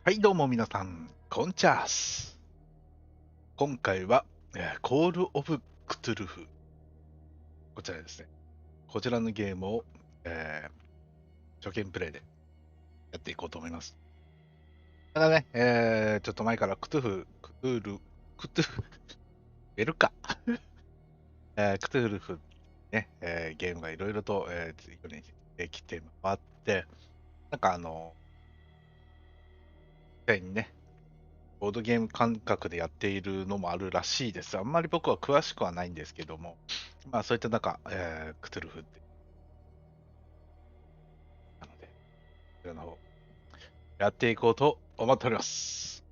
はい、どうも皆さん、こんチャース。今回は、コール・オブ・クトゥルフ。こちらですね。こちらのゲームを、初見プレイでやっていこうと思います。ただね、ちょっと前からクトゥフ、出るか。クトゥルフ、ね、ゲームがいろいろと、世に来て回って、なんか実際にね、ボードゲーム感覚でやっているのもあるらしいです。あんまり僕は詳しくはないんですけども、まあそういった中、クトゥルフってなので、こちらの方、やっていこうと思っております。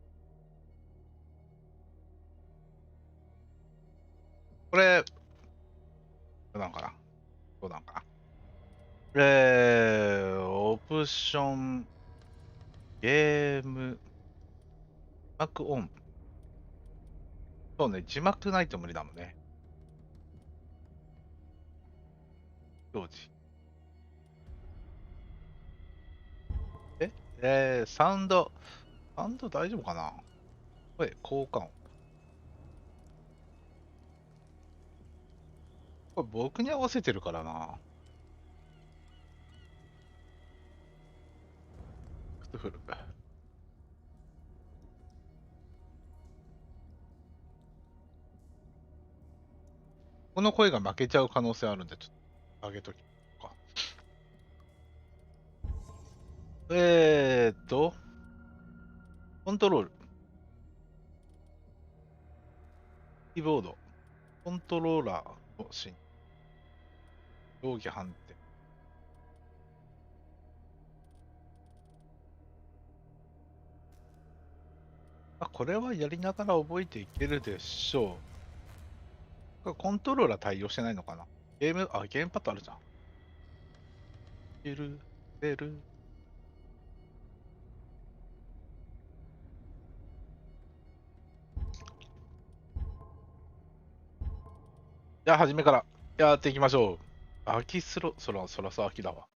これ、どうなんかなどうなんかなオプション、ゲーム、字幕オン。そうね、字幕ないと無理だもんね。表示。えサウンド大丈夫かな声、効果音。これ僕に合わせてるからな。クトゥフル。この声が負けちゃう可能性あるんで、ちょっと上げときましょうか。コントロール、キーボード、コントローラーの進上下反転。これはやりながら覚えていけるでしょう。これコントローラー対応してないのかなゲームパッドあるじゃん。出る。じゃあ、初めからやっていきましょう。秋スロ、そらさ、秋だわ。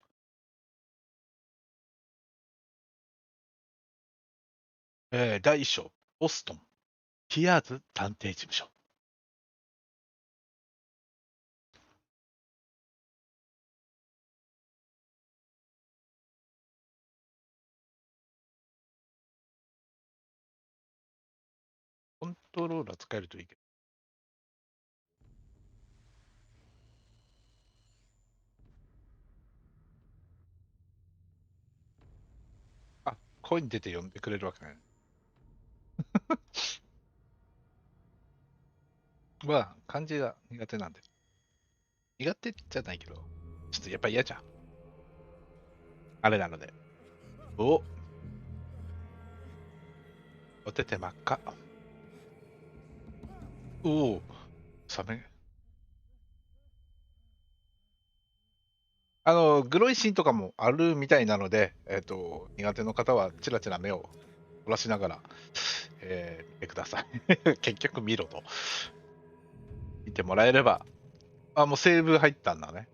第一章、ボストン、ティアーズ探偵事務所。コントローラー使えるといいけど。声に出て呼んでくれるわけない。漢字が苦手なんで。苦手じゃないけど、ちょっとやっぱ嫌じゃん。あれなので。お、おてて真っ赤。おお、サメ。グロいシーンとかもあるみたいなので、苦手の方はチラチラ目を凝らしながら、見てください。結局見ろと。見てもらえれば。もうセーブ入ったんだね。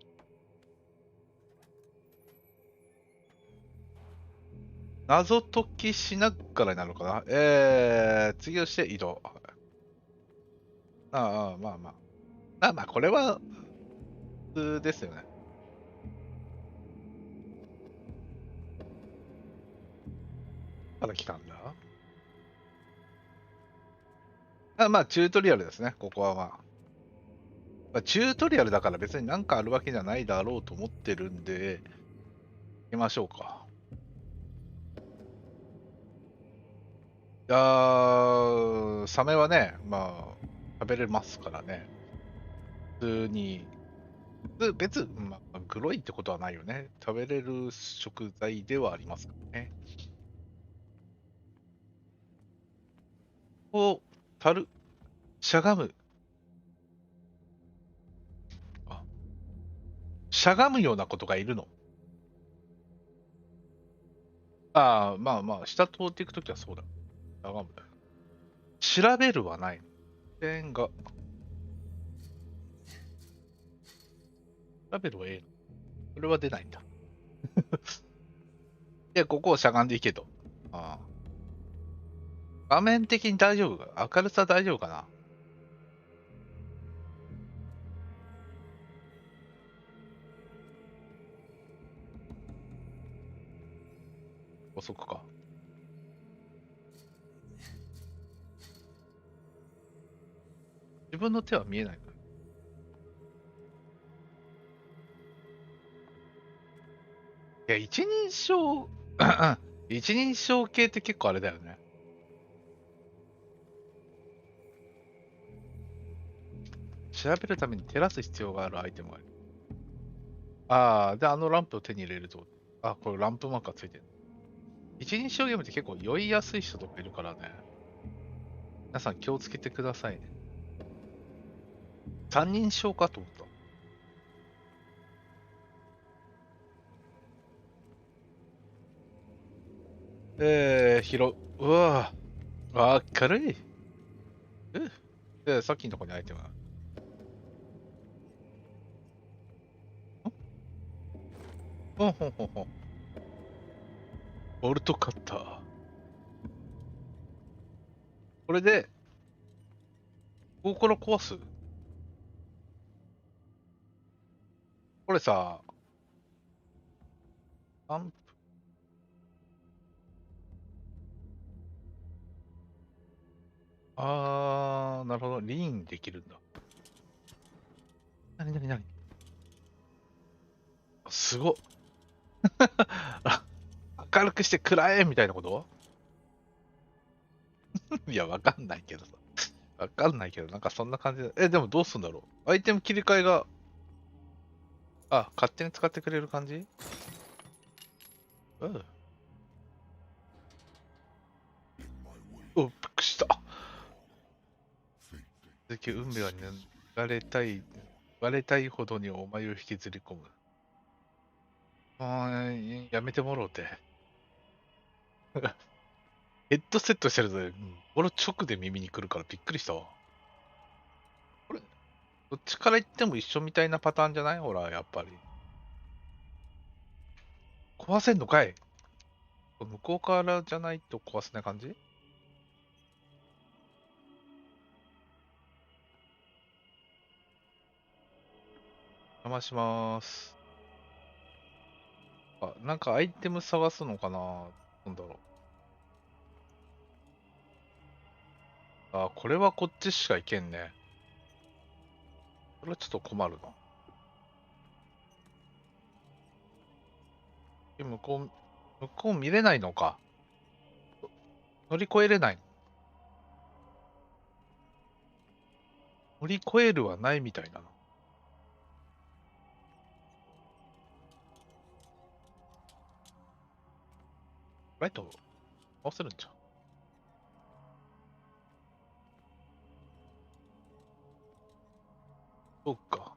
謎解きしながらになるのかな。次をして移動。まあまあ。これは普通ですよね。まだ来たんだ。チュートリアルですね、ここはチュートリアルだから別になんかあるわけじゃないだろうと思ってるんで、行きましょうか。いやサメはね、食べれますからね。普通に、グロいってことはないよね。食べれる食材ではありますからね。たる、しゃがむ。あ、しゃがむようなことがいるの。下通っていくときはそうだ。しゃがむ。調べるはない。点が、調べるは A の。それは出ないんだ。で、ここをしゃがんでいけと。ああ。画面的に大丈夫か？明るさ大丈夫かな？遅くか。自分の手は見えないか。いや、一人称、一人称系って結構あれだよね。調べるために照らす必要があるアイテムがある。ああ、で、あのランプを手に入れると。あ、これランプマークがついてる。一人称ゲームって結構酔いやすい人とかいるからね。皆さん気をつけてくださいね。三人称かと思った。うわぁ、明るい。さっきのとこにアイテムが。ほんほんほんほん。ボルトカッター。これで、ここから壊す？これさ、アンプ、なるほど。リーンできるんだ。なになになに？すごっ。あ、明るくして暗えみたいなこと？いや、わかんないけどさ。わかんないけど、なんかそんな感じで。でもどうすんだろう。アイテム切り替えが、勝手に使ってくれる感じ？うん。びっくりした。続き、運命は流れたい、割れたいほどにお前を引きずり込む。やめてもろうて。ヘッドセットしてると、俺直で耳に来るからびっくりしたわ。これ、どっちから言っても一緒みたいなパターンじゃない？ほら、やっぱり。壊せんのかい？向こうからじゃないと壊せない感じ？お邪魔します。なんかアイテム探すのかな？なんだろう。これはこっちしか行けんね。これはちょっと困るな。向こう見れないのか。乗り越えれない。乗り越えるはないみたいだな。ライト合わせるんじゃん。そうか。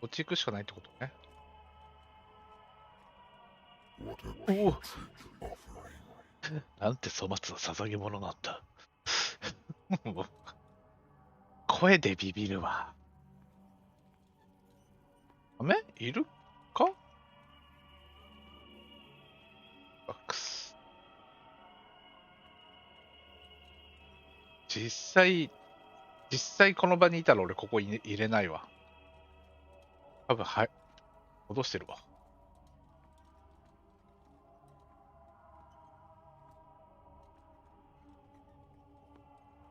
こっち行くしかないってことね。おお、なんて粗末な捧げ物なんだ。もう声でビビるわ。いるか？バックス。実際、実際この場にいたら俺ここ入れないわ。多分、はい。戻してるわ。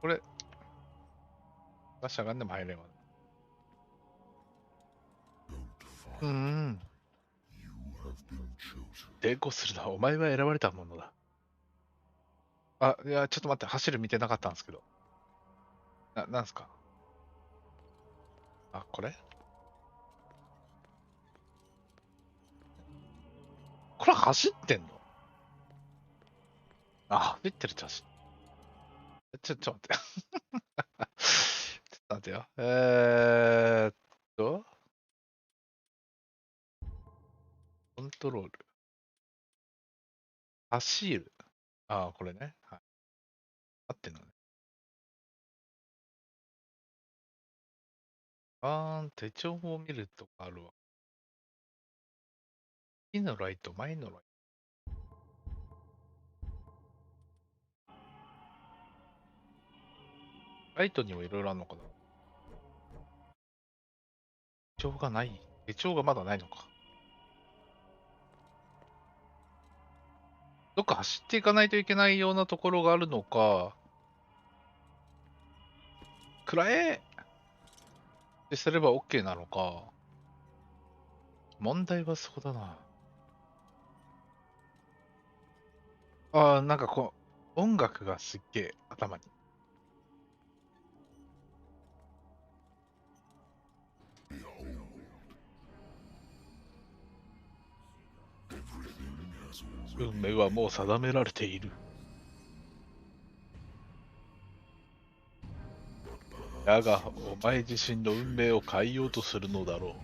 これ、しゃがんでも入れんわ。ん。抵抗するな。お前は選ばれたものだ。いや、ちょっと待って。走る見てなかったんですけど。なんすか？これ？これ走ってんの？走ってるって走ちょっと待って。ちょっと待ってよ。と、コントロール。走る。これね。はい。合ってんのね。手帳を見るとかあるわ。次のライト、前のライト。ライトにもいろいろあるのかな。手帳がない。手帳がまだないのか。どっか走っていかないといけないようなところがあるのか。くらえってすれば OK なのか。問題はそこだな。ああ、なんかこう、音楽がすっげえ頭に。運命はもう定められている。だが、お前自身の運命を変えようとするのだろ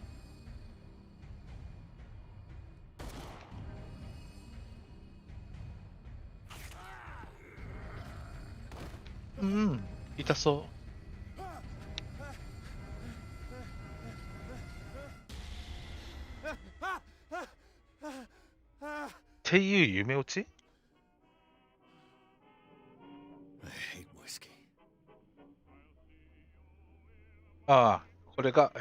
う。うん、痛そう。っていう夢落ち。ああ、これが、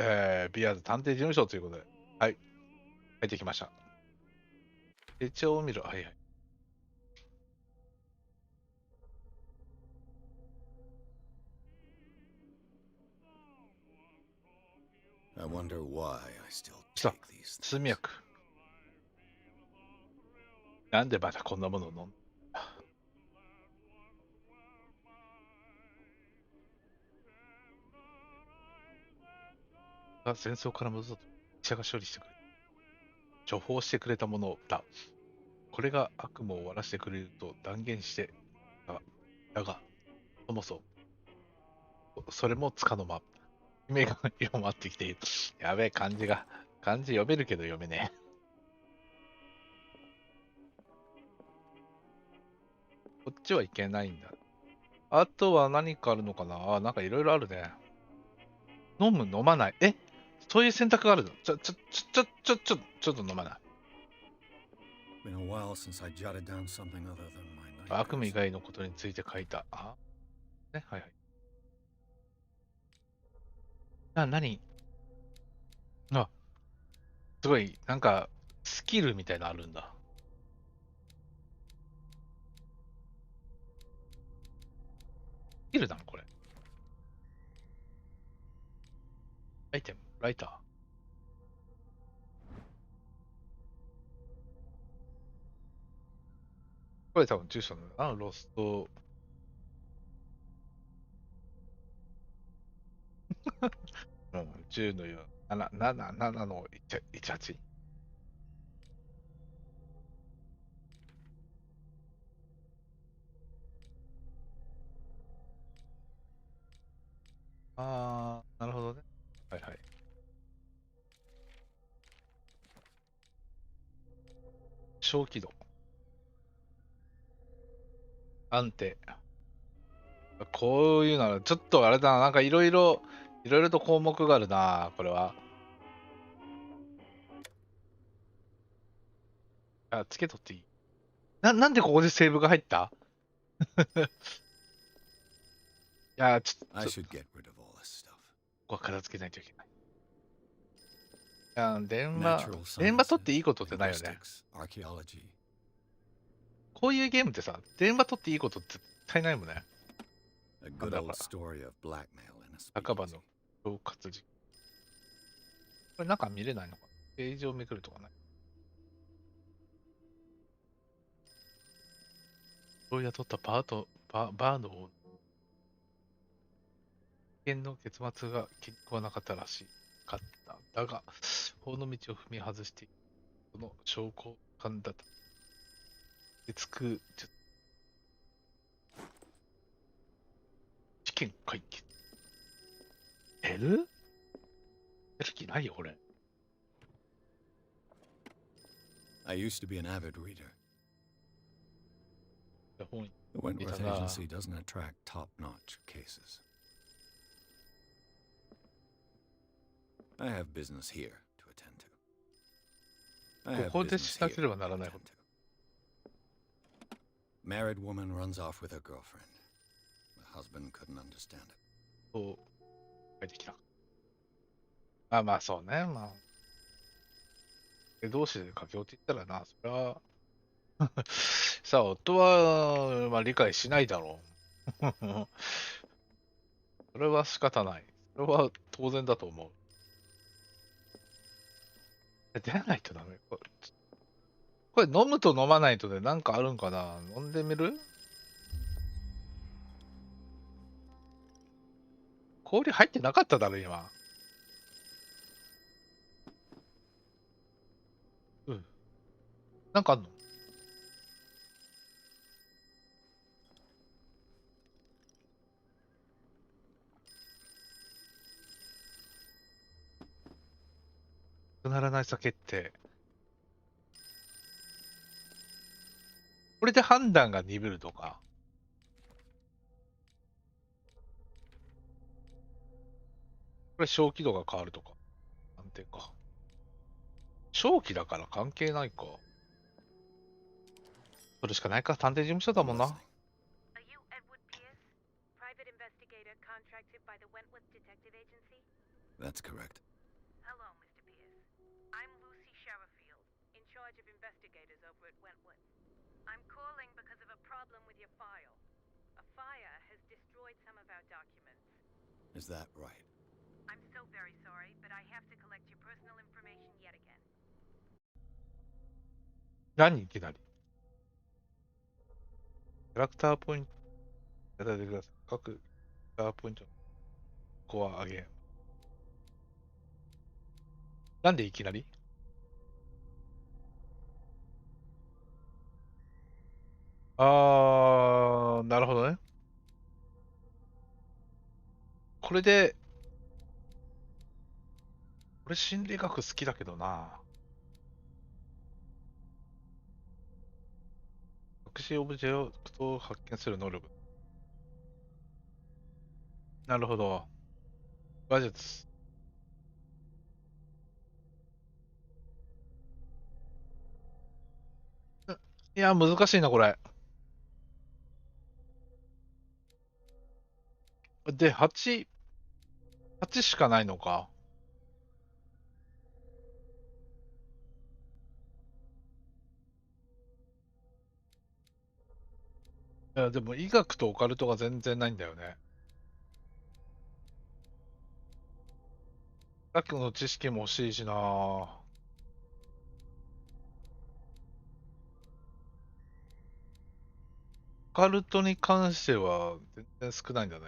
ビアーズ探偵事務所ということで。はい。入ってきました。手帳を見る。はいはい。さあ、通脈。なんでまだこんなものを飲んだ。戦争から戻ったと医者が処理してくれた。処方してくれたものだ。これが悪夢を終わらせてくれると断言してだが、そもそも、それもつかの間。目が広まってきている。やべえ、漢字読めるけど読めねえ。こっちはいけないんだ。あとは何かあるのかなあ、なんかいろいろあるね。飲む、飲まない。そういう選択があるの？ちょっと飲まない。悪夢以外のことについて書いた。あ、ね、はいはい。何あ、すごい、なんか、スキルみたいなのあるんだ。スキルなのこれ。アイテム、ライター。これ多分住所の、ロスト、うん、10の4、7の18。あー、なるほどね。はいはい。小気度、安定。こういうのは、ちょっとあれだな、なんかいろいろと項目があるな、これは。あ、つけとっていい？なんでここでセーブが入った？いや、ここは片付けないといけない。いや、電話取っていいことってないよね。こういうゲームってさ、電話取っていいことって絶対ないもんね。なんだから、墓場の恐喝事件。これなんか見れないのかな？ページをめくるとかない？そう雇ったバーの危険の結末が気に食わなかったらしかった。だが、法の道を踏み外しているその証拠感だった。月9、事件解決。やる気ないよ、俺。本見たな。ここでしなければならないこと。Married woman runs off with her girlfriend. The husband couldn't understand it. そう書いてきた。あ、まあそうね。まあ、同士で駆け落ちったらな、それはさあ、夫は、まあ、理解しないだろう。それは仕方ない。それは当然だと思う。出ないとダメ。これ飲むと飲まないとでなんかあるんかな。飲んでみる？氷入ってなかっただろ、今。うん。なんかあんの？なくならない酒って。これで判断が鈍るとか。これ正気度が変わるとか。安定か。正気だから関係ないか。それしかないか。探偵事務所だもんな。That's correct. Hello, Mr. Pierce. I'm Lucy Sherifield, in charge of investigators over at Wentworth. I'm calling because of a problem with your file. A fire has destroyed some of our documents. Is that right? I'm so very sorry, but I have to collect your personal information yet again. 何いきなり。キャラクターポイントいただいてください。各キャラクターポイントのコア上げ。なんでいきなり？なるほどね。これで、俺心理学好きだけどな。隠しオブジェを発見する能力。なるほど。話術。いや、難しいな、これ。で、8しかないのか。いや、でも医学とオカルトが全然ないんだよね。さっきの知識も欲しいしな。オカルトに関しては全然少ないんだね。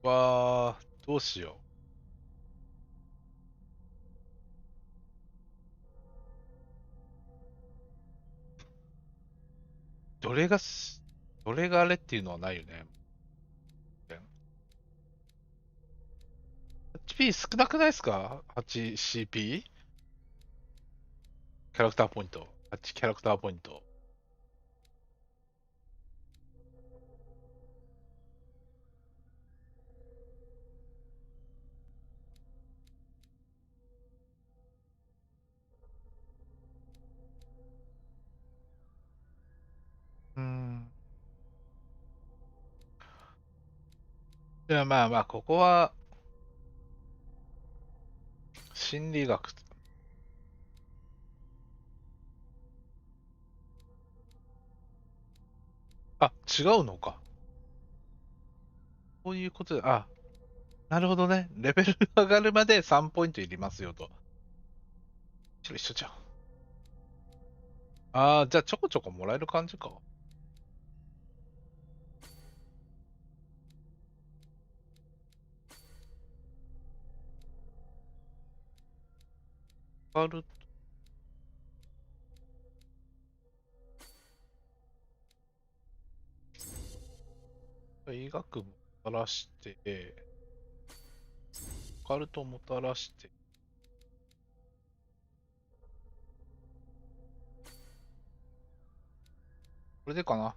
わー、どうしよう。どれがあれっていうのはないよね。HP 少なくないですか？ 8CP？ キャラクターポイント。8キャラクターポイント。うーん。いや、まあまあ、ここは心理学。あ、違うのか。こういうことで、あ、なるほどね。レベル上がるまで3ポイントいりますよと。一緒じゃん。じゃあちょこちょこもらえる感じか。ある医学もたらして、オカルトもたらして、これでかな。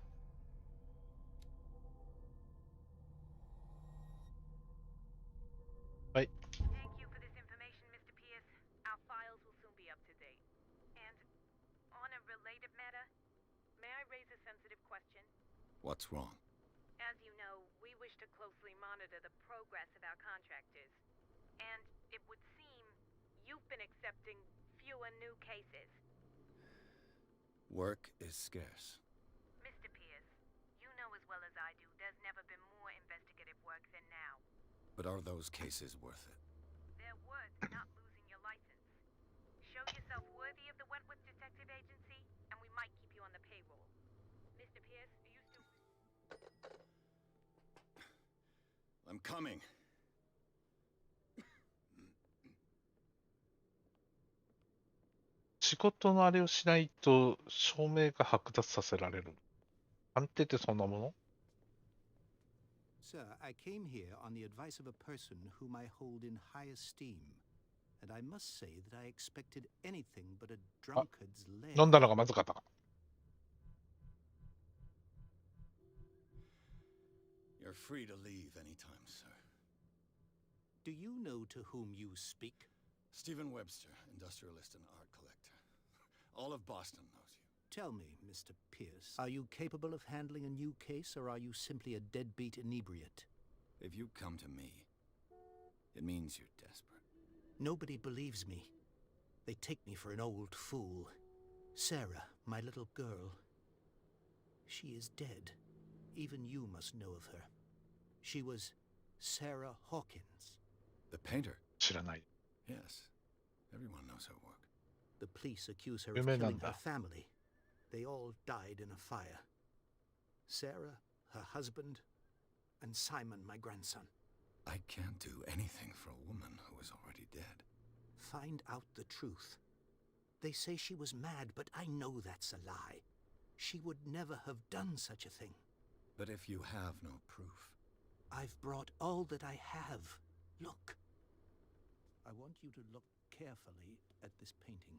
はい。raise a sensitive question? What's wrong? As you know, we wish to closely monitor the progress of our contractors. And it would seem you've been accepting fewer new cases. Work is scarce. Mr. Pierce, you know as well as I do there's never been more investigative work than now. But are those cases worth it? They're worth not losing your license. Show yourself worthy of the Wentworth Detective Agency, and we might keep you on the payroll. Mr. Pierce, are you still... I'm coming. 仕事のあれをしないと証明が剥奪させられる。判定ってそんなもの？ Sir, I came here on the advice of a person whom I hold in high esteem, and I must say that I expected anything but a drunkard's lair. 飲んだのがまずかったか。You're free to leave anytime, sir. Do you know to whom you speak? Stephen Webster, industrialist and art collector. All of Boston knows you. Tell me, Mr. Pierce, are you capable of handling a new case, or are you simply a deadbeat inebriate? If you come to me, it means you're desperate. Nobody believes me. They take me for an old fool. Sarah, my little girl, she is dead. Even you must know of her. She was Sarah Hawkins. The painter? 知らない。 Yes. Everyone knows her work. The police accuse her of 有名なん killing だ。 her family. They all died in a fire. Sarah, her husband, and Simon, my grandson. I can't do anything for a woman who is already dead. Find out the truth. They say she was mad, but I know that's a lie. She would never have done such a thing. But if you have no proof... I've brought all that I have. Look. I want you to look carefully at this painting.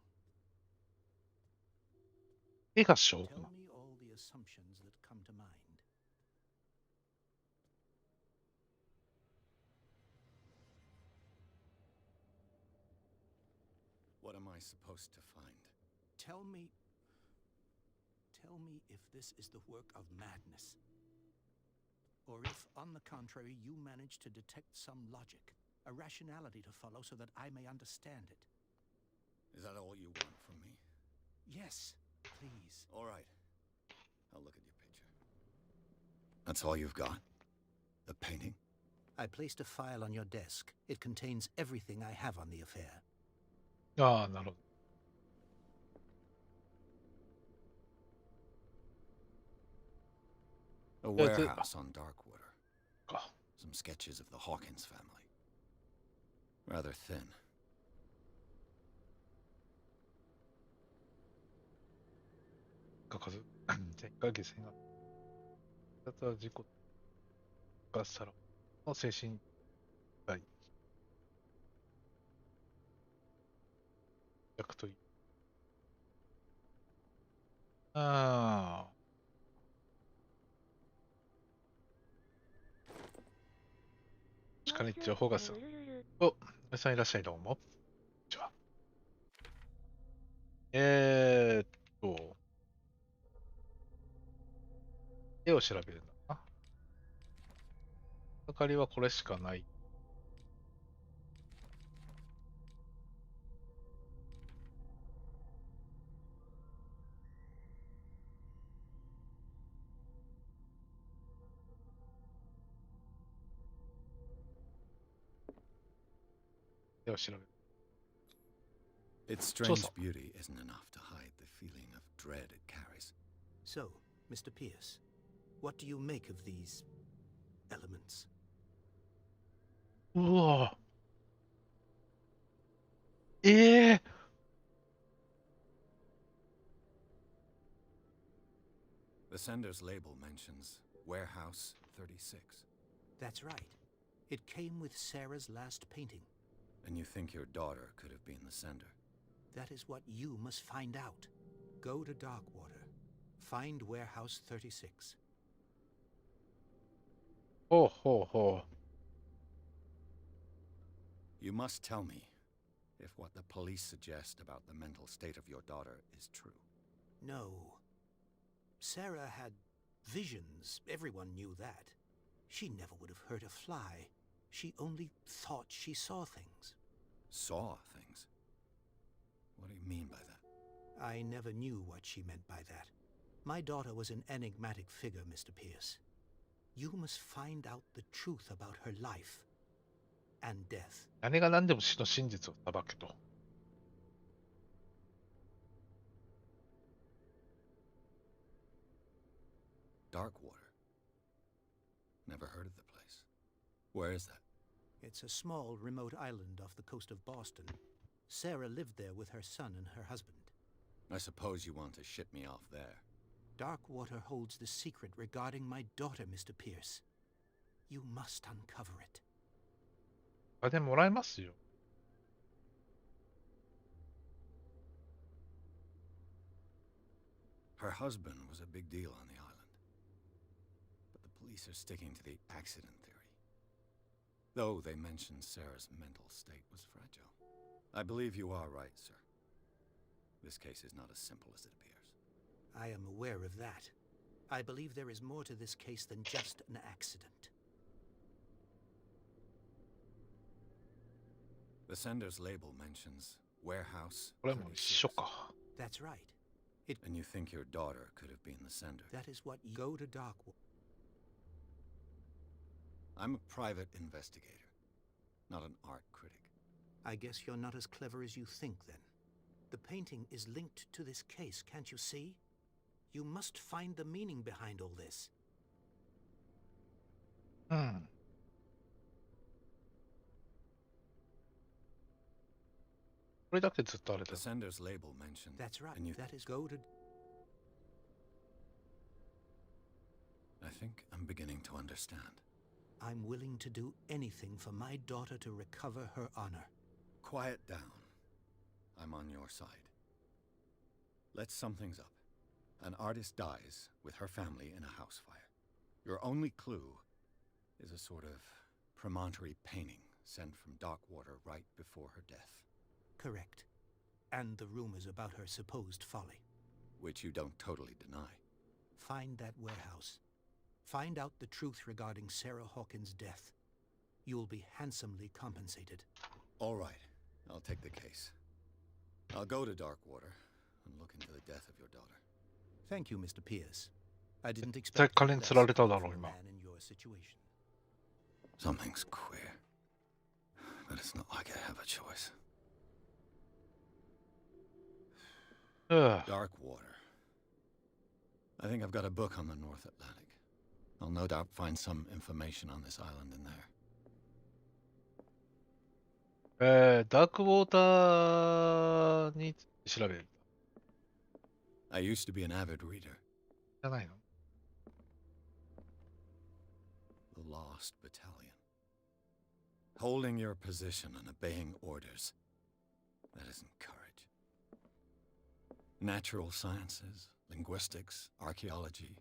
絵が証 Tell 拠。 me all the assumptions that come to mind. What am I supposed to find? Tell me if this is the work of madness. Or if, on the contrary, you manage to detect some logic, a rationality to follow so that I may understand it. Is that all you want from me? Yes, please. All right. I'll look at your picture. That's all you've got? The painting? I placed a file on your desk. It contains everything I have on the affair. ああ、なるほ A Yeah, it's a- warehouse on Darkwater. どか。 Some sketches of the Hawkins family. Rather thin. かかず。前回下船が。二つは事故がサロの精神科医。役といい。ああ。確かに情報がする。お、皆さんいらっしゃい、どうも。こんにちは。絵を調べるんだな。明かりはこれしかない。絵を調べる。 Its strange So- beauty isn't enough to hide the feeling of dread it carries. So, Mr. Pierce, what do you make of these elements? うわ。ええ The sender's label mentions Warehouse 36. That's right. It came with Sarah's last painting. And you think your daughter could have been the sender? That is what you must find out. Go to Darkwater. Find Warehouse 36. ほうほうほ You must tell me if what the police suggest about the mental state of your daughter is true. No. Sarah had visions. Everyone knew that. She never would have hurt a fly. She only thought she saw things. Saw things? What do you mean by that? I never knew what she meant by that. My daughter was an enigmatic figure, Mr. Pierce. You must find out the truth about her life and death. 何が何でも死の真実を裁けと。Darkwater. Never heard of the place. Where is that? It's a small, remote island off the coast of Boston. Sarah lived there with her son and her husband. I suppose you want to ship me off there. Darkwater holds the secret regarding my daughter, Mr. Pierce. You must uncover it. 金もらえますよ。Her husband was a big deal on the island. But the police are sticking to the accident theory. Though they mentioned Sarah's mental state was fragile. I believe you are right, sir. This case is not as simple as it appears. I am aware of that. I believe there is more to this case than just an accident. The sender's label mentions warehouse. これも一緒か。 That's right. And you think your daughter could have been the sender? That is what you go to Darkwater. I'm a private investigator, not an art critic. I guess you're not as clever as you think, then. The painting is linked to this case, can't you see? You must find the meaning behind all this. うん。これだけずっとあれだ The。sender's label mentioned. That's right. And you That is go to... I think I'm beginning to understand. I'm willing to do anything for my daughter to recover her honor. Quiet down. I'm on your side. Let's sum things up. An artist dies with her family in a house fire. Your only clue is a sort of promontory painting sent from Darkwater right before her death. Correct. And the rumors about her supposed folly. Which you don't totally deny. Find that warehouse. Find out the truth regarding Sarah Hawkins' death. You'll be handsomely compensated. All right. I'll take the case. I'll go to Darkwater and look into the death of your daughter. Thank you, Mr. Pierce. I didn't 絶 expect 対金に釣られただろう、 for a 今。 man in your situation. Something's queer. But it's not like I have a choice. うん。 Darkwater. I think I've got a book on the North Atlantic. I'll no doubt find some information on this island in there. ダークウォーターに調べる。 I used to be an avid reader. じゃないの The Lost Battalion. Holding your position and obeying orders. That isn't courage. Natural sciences, linguistics, archaeology.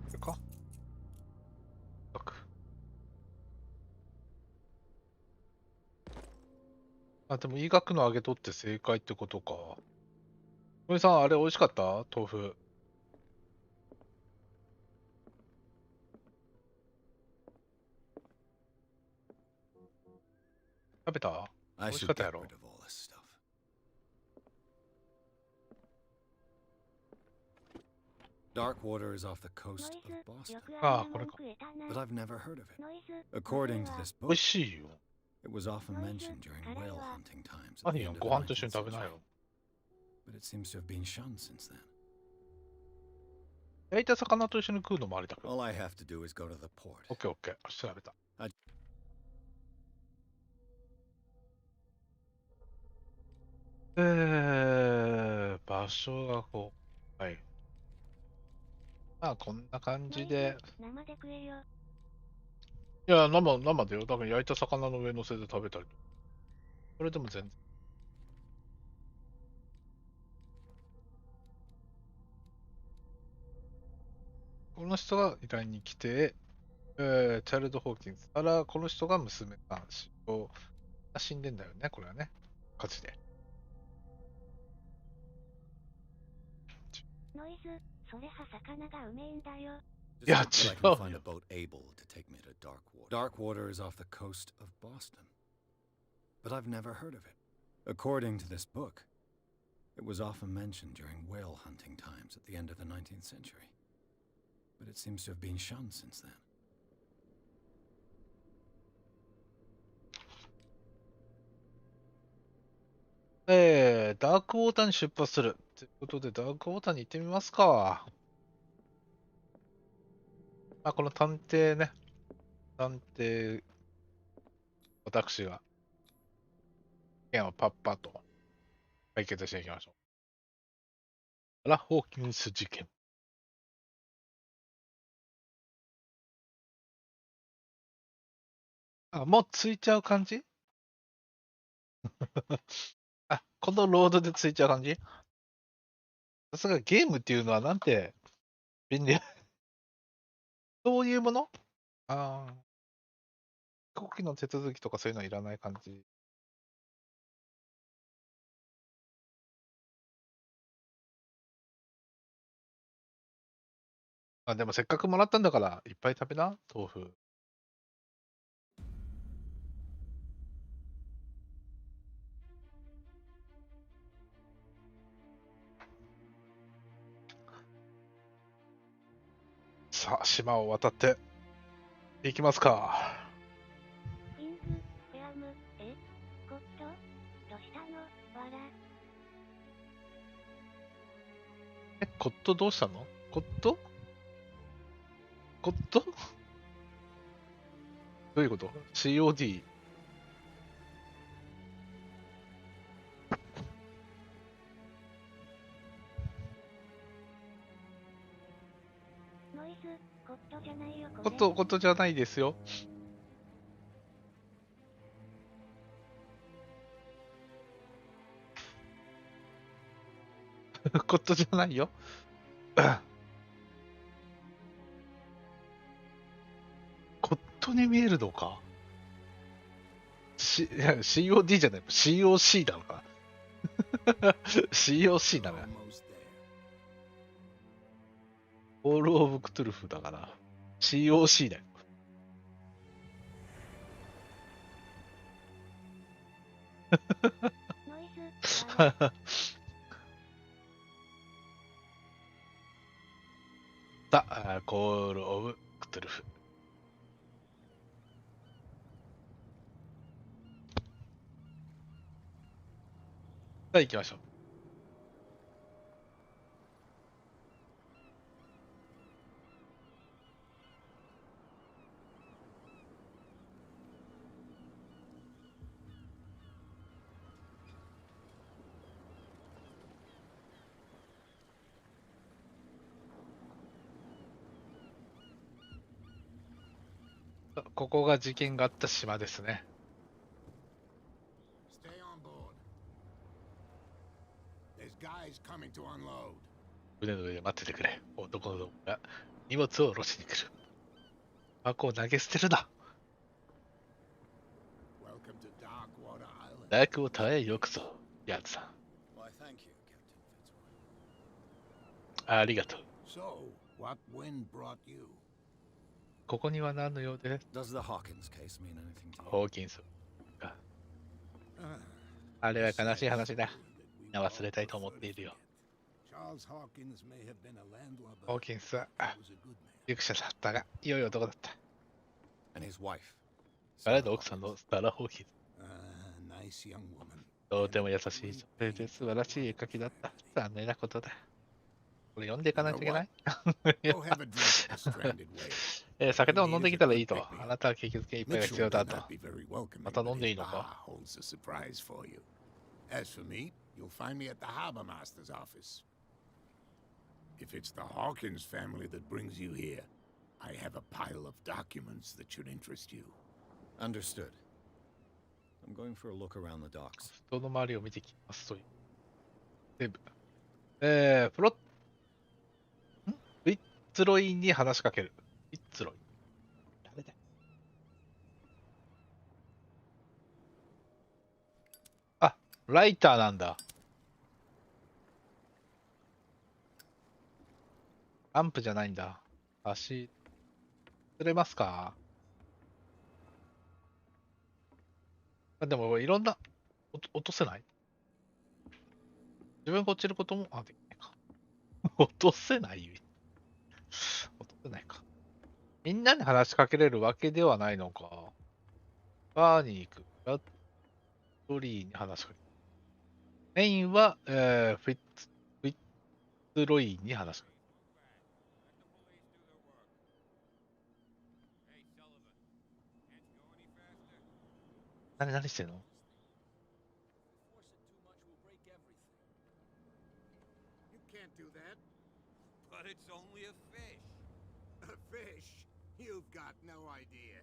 これかあ、でも医学の揚げとって正解ってことか。小井さん、あれ美味しかった豆腐。食べた I 美味し should かった get やろ rid of all this stuff. Darkwater is off the coast of Boston, ああ、これか。 but I've never heard of it. According to this 美 book, 味しいよ。 it was often mentioned during whale hunting times at 何 the よ、 end of ご the 飯と一緒 19th に食べな century. よ。 But it seems to have been shunned since then. 焼いた魚と一緒に食うのもありだけど。 All I have to do is go to the port. オッケーオッケー。調べた。場所がこう。はい。まあ、こんな感じで。生で食えよ。いや、生でよ。だから焼いた魚の上乗せで食べたりとか。それでも全然。この人が依頼に来て、チャイルド・ホーキンスからこの人が娘さん死亡。死んでんだよね、これはね。火事で。ノイズ、それは魚がうめえんだよ。Yeah, Just hope that I chill. can find a boat able to take me to Darkwater. Darkwater is off the coast of Boston. But I've never heard of it. According to this book, it was often mentioned during whale hunting times at the end of the 19th century. But it seems to have been shunned since then. ダークウォーターに出発する。ということで、ダークウォーターに行ってみますか。まあ、この探偵ね。探偵、私が、事件をパッパと解決していきましょう。ホーキンス事件。あ、もうついちゃう感じあ、このロードでついちゃう感じさすがゲームっていうのはなんて便利。そういうものああ。飛行機の手続きとかそういうのはいらない感じ。あ、でもせっかくもらったんだから、いっぱい食べな、豆腐。さあ、島を渡っていきますか。キング、エアム、コット、どうしたのわら。コットどうしたのコットコットどういうこと ?COD。ノイズ、コットじゃないよこれ。コットじゃないですよ。コットじゃないよ。コットに見えるのか、いや ?COD じゃない、COC なのか。COC だな。コール・オブ・クトゥルフだから、COC だよ。ノイズ、わら。さあ、コール・オブ・クトゥルフ。さあ、行きましょう。ここが事件があった島ですね。Stay on board. There's guys coming to unload. 船の上で待っててくれ。男のどもが荷物を下ろしに来る。箱を投げ捨てるな。Welcome to Darkwater Island. ダークウォーターへようこそ、ヤンさん。 Why, thank you, Captain Fitzroy. ありがとう。 So, what wind brought you? ここには何の用で Does the Hawkins case mean anything to you? ホーキンスが。 Ah, あれは悲しい話だ。みんな忘れたいと思っているよ。 Charles Hawkins may have been a landlubber. ホーキンスは He was a good man. 勇者だったが、良い男だった。 And his wife. 彼の奥さんのスタラ・ホーキンス。 Ah, nice young woman. とても優しい女性で素晴らしい絵描きだった。残念なことだ。これ読んでいかないといけない Go have a drink at the stranded whale. 酒でも飲んできたらいいと。あなたは景気づけいっぱい Mitchell が必要 may だと。 not be very welcoming, また飲ん but でいい his のか bar holds a surprise for you. As for me, you'll find me at the harbor master's office. If it's the Hawkins family that brings you here, I have a pile of documents that should interest you. Understood. I'm going for a look around the docks. 人の周りを見てきますという。セーブ。プロッウィッツロインに話しかける。ウィッツロイン。誰だライターなんだ。ランプじゃないんだ。足、釣れますか？でも、いろんな、落とせない？自分が落ちることも、できないか。落とせない？落とせないか。みんなに話しかけれるわけではないのか。バーに行く。ラッドリーに話しかける。メインは、フィッツロイに話しかける。何してんの？ You can't do that. But it's only a fish. A fish? You've got no idea.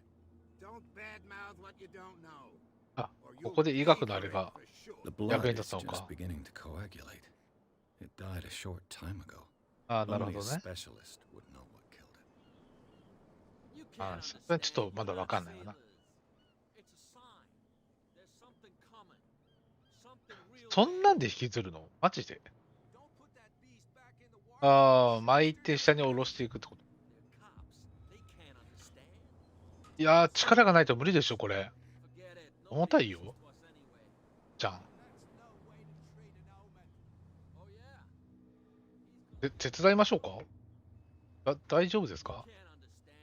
Don't badmouth what you don't know. あ、 Or こ you'll こで医 pay 学の for あれ it が for sure. The blood Yakenta is さんか。 just beginning to coagulate. It died a short time ago. なる Only ほ a どね。 specialist would know what killed it. You can't それちょっと understand. まだ You're わ not かんないよな。 sailors. It's a sign. There's something coming. Something real そんなん bad. で引きずるの？マジで？ Don't put that beast back in the water. 巻いて下に下ろしていくってこと？ They're cops. They can't understand. いやー、力がないと無理でしょ、これ。 Forget it. 重た Nobody いよ。 listens to us anyway. じゃん。 That's no way to treat an omen. Oh yeah. 手伝いましょうか？大丈夫ですか？ Can't understand.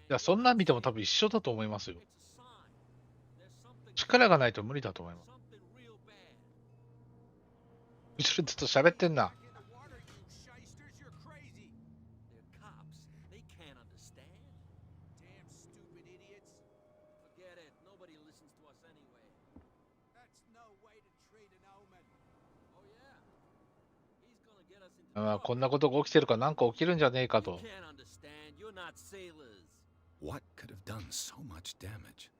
いや、そんなん見ても多分一緒だと思いますよ。 It's a sign. There's something 力がないと無理だと思います。 something real bad. 後ろでずっと喋ってんな。 Back in the water, you shysters. You're crazy. They're cops. They can't understand. Damn stupid idiots. Forget it. Nobody listens to us anyway. That's no way to treat an omen. Oh yeah. He's gonna get us into こ trouble. んなことが起きてるからなんか起きるんじゃねえか You と。 can't understand. You're not sailors. What could have done so much damage?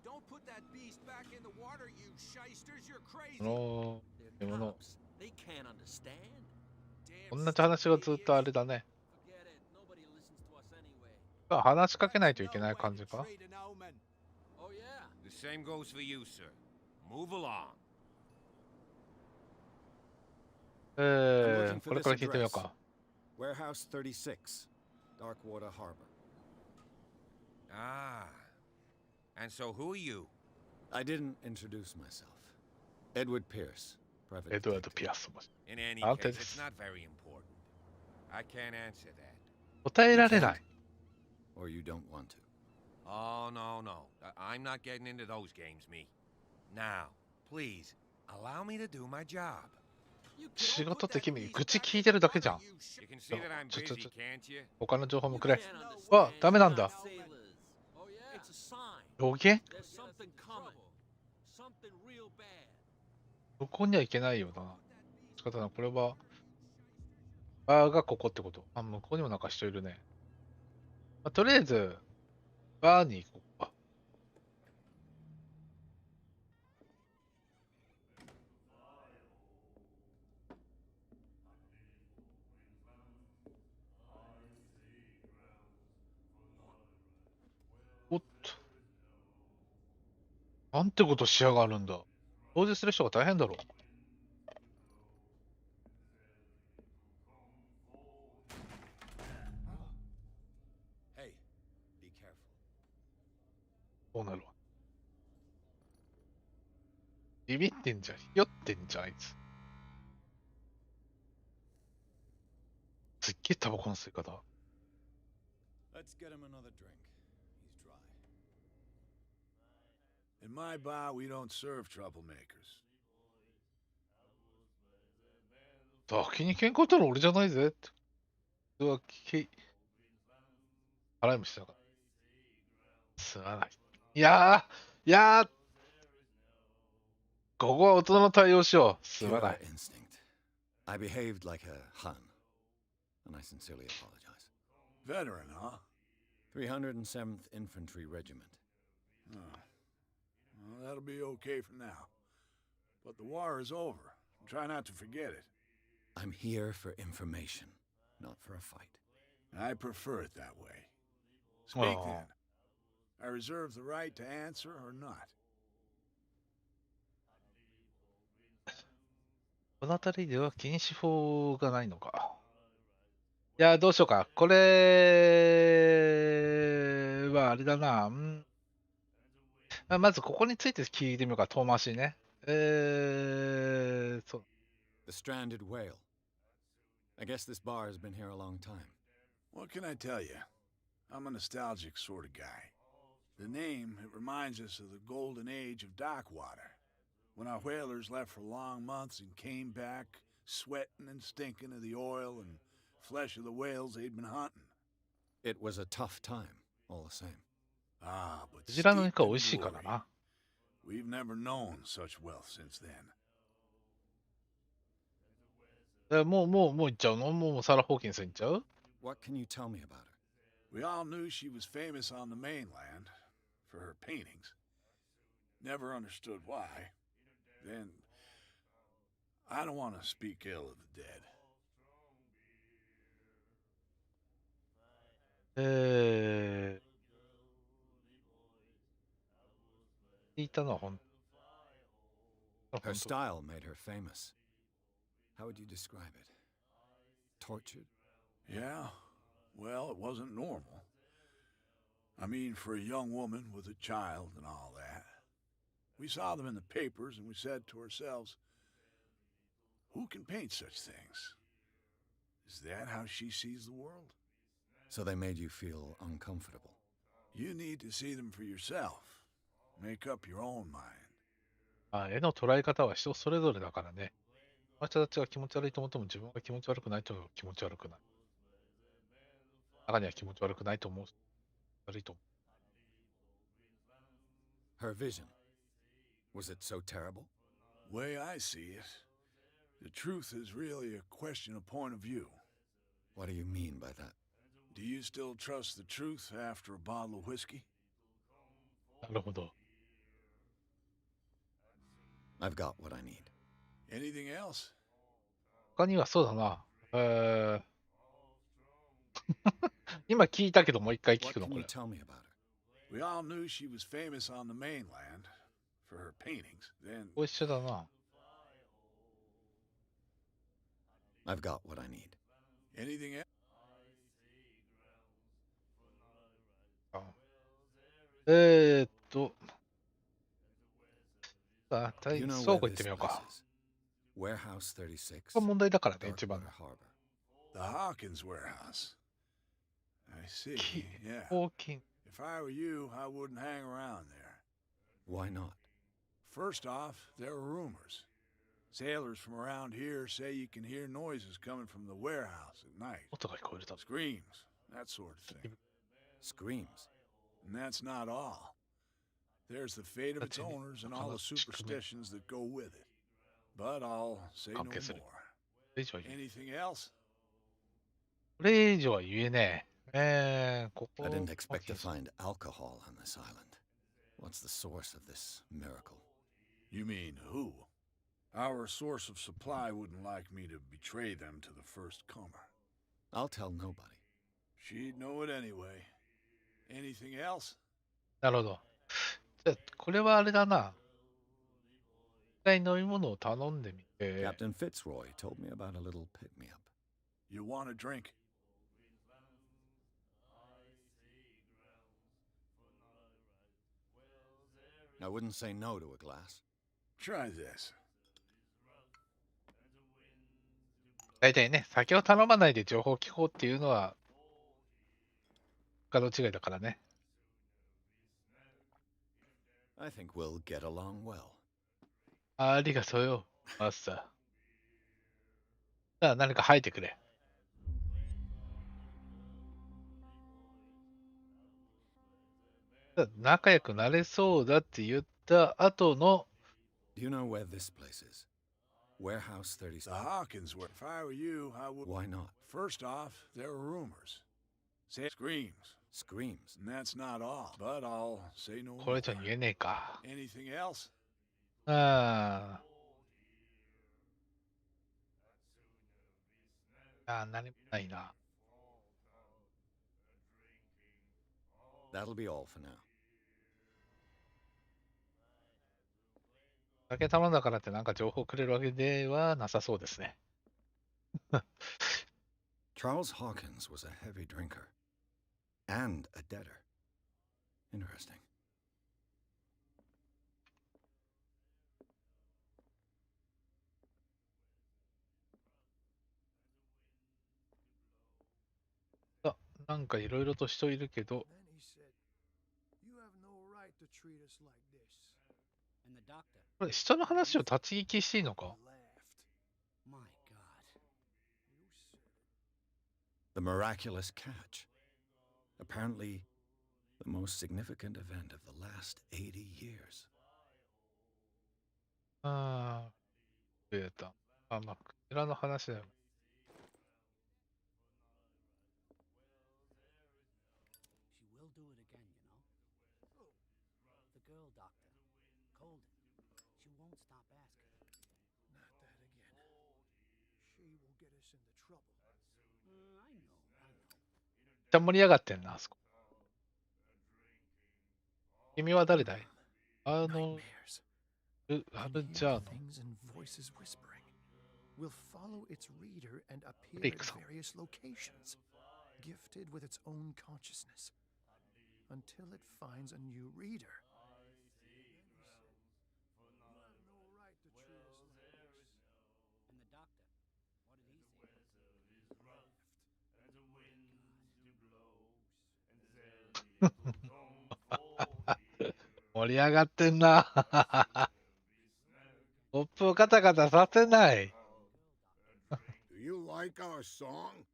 Don't put that beast back in the water, you shysters. You're crazy. この They're 獲物、 cops. They can't understand. Damn 同じ話が stupid ずっとあ idiots. れだね。 Forget it. Nobody listens to us anyway. 話しかけないといけない感じか。 Oh yeah. The same goes for you, sir. Move along. I'm looking こ for れ this から聞いてみよう address. か。 Warehouse 36, Darkwater Harbor. Ah. And so who are you? I didn't introduce myself. Edward Pierce, private エドワード・ detective. ピアス。 In any I'll case, take it's this. not very important. I can't answer that. 答えられない。 Or you don't want to. Oh, no, no. I'm not getting into those games, me. Now, please, allow me to do my job. 仕事って君、愚痴聞いてるだけじゃん。 You can see that I'm Ch- ch- busy, ch- can't you? 他の情報も You くれ。 can't understand. わ、ダメなんだ。 You're not sailors. Oh yeah. It's a sign. 予言？ There's something coming. Something real bad. そこには行けないよな。仕方ない。これは、バーがここってこと。向こうにもなんか人いるね。とりあえず、バーに行こう。おっと。なんてことしやがるんだ。掃除する人が大変だろう。Hey, be careful. こうなるわ。ビビってんじゃん。ひよってんじゃん、あいつ。すっげえタバコの吸い方。 Let's get him another drink. He's dry. In my bar, we don't serve troublemakers. 先に喧嘩売ったの俺じゃないぜって。それは払いもしてなかった。すまない。いやー、ここは大人の対応しよう。すまな Pure い。 instinct. I behaved like a Hun, and I sincerely apologize. Veteran, huh? 307th Infantry Regiment. Oh. Well, that'll be okay for now. But the war is over. Try not to forget it. I'm here for information, not for a fight. I prefer it that way. Speak Oh. then. I reserve the right to answer or not. この辺りでは禁止法がないのか。いや、どうしようか。これはあれだな。まずここについて聞いてみようか。遠回しにね。そう。The stranded whale. I guess this bar has been here a long time. What can I tell you? I'm a nostalgic sort of guy. The name, it reminds us of the golden age of dock water, when our whalers left for long months and came back sweating and stinking of the oil and flesh of the whales they'd been hunting. It was a tough time, all the same. Ah, but クジラの steeped 肉は in 美味しいから glory. な。We've never known such wealth since then. もう行っちゃうの？もうサラ・ホーキンスに行っちゃう？ What can you tell me about her? We all knew she was famous on the mainland for her paintings. Never understood why. Then, I don't want to speak ill of the dead. 聞いたのは本 Her style made her famous. How would you describe it? Tortured? Yeah, well, it wasn't normal. I mean, for a young woman with a child and all that. We saw them in the papers and we said to ourselves, who can paint such things? Is that how she sees the world? So they made you feel uncomfortable. You need to see them for yourself. Make up your own mind. 絵の捉え方は人それぞれだからね。この人たちが気持ち悪いと思っても自分が気持ち悪くないと気持ち悪くない。中には気持ち悪くないと思う。悪いと思 Her vision. Was it so terrible? Way I see it, the truth is really a question of point of view. What do you mean by that? Do you still trust the truth after a bottle of whiskey? う。なるほど。 I've got what I need. Anything else? 他にはそうだな。今聞いたけどもう一回聞 What くの can こ you れ。 tell me about her? We all knew she was famous on the mainland for her paintings. Then, ここ一緒だな。 I've got what I need. anything else? あ、 You know 倉 where 庫行って this みよう place か。 is? Warehouse 36. これ問題だからね、一 Darkwater 番の。 Harbor. The Hawkins warehouse. I see. Yeah. ホーキン。 If I were you, I wouldn't hang around there. Why not? First off, there are rumors. Sailors from around here say you can hear noises coming from the warehouse at night. 音が聞こえるだろ。 Screams, that sort of thing. Screams. And that's not all. There's the fate of its That's it. owners and all the superstitions that go with it. But I'll say no more. これ以上は言え Anything else? これ以上は言えねえ。ここ。 I didn't expect to find alcohol on this island. What's the source of this miracle? You mean who? Our source of supply wouldn't like me to betray them to the first comer. I'll tell nobody. She'd know it anyway. Anything else? なるほど。じゃあ、これはあれだな。一回飲み物を頼んでみて。 Captain Fitzroy told me about a little pick-me-up. You want a drink? I wouldn't say no to a glass. Try this. 大体ね、酒を頼まないで情報を聞こうっていうのは、他の違いだからね。 I think we'll get along well. ありがとうよ、マスター。じゃあ何か吐いてくれ。仲良くなれそうだって言った後の、 Do you know where this place is? Warehouse 36. The Hawkins were. If I were you, I would. Why not? First off, there are rumors. Say screams. Screams. And that's not all. But I'll say no こ more. れじゃ言えねえか。 Anything else? ああ、何もないな。 That'll be all for now. 酒頼んだからってなんか情報くれるわけではなさそうですね。Charles Hawkins was a heavy drinker and a debtor. Interesting. あ、なんかいろいろと人いるけど、 Then he said, "You have no right to treat us like this." And the doctor これ人の話を立ち聞きしていいのか？ Laughed. My God. You said it. The miraculous catch. Apparently, the most significant event of the last 80 years. ああ、増えた。あ、まあ、クジラの話だよ。She will do it again, you know. The girl doctor. Colden. She won't stop asking. Not that again. She will get us into trouble. I know. めっちゃ盛り上がってんな、あそこ。君は誰だい？アーノ Nightmares. ル・ア Can ル hear ジャーノ。 things and voices whispering. We'll follow its reader and appear at Rickson. various locations, gifted with its own consciousness, until it finds a new reader. And the doctor. What did he say? 盛り上がってんな。コップをカタカタさせない。 Do you like our song?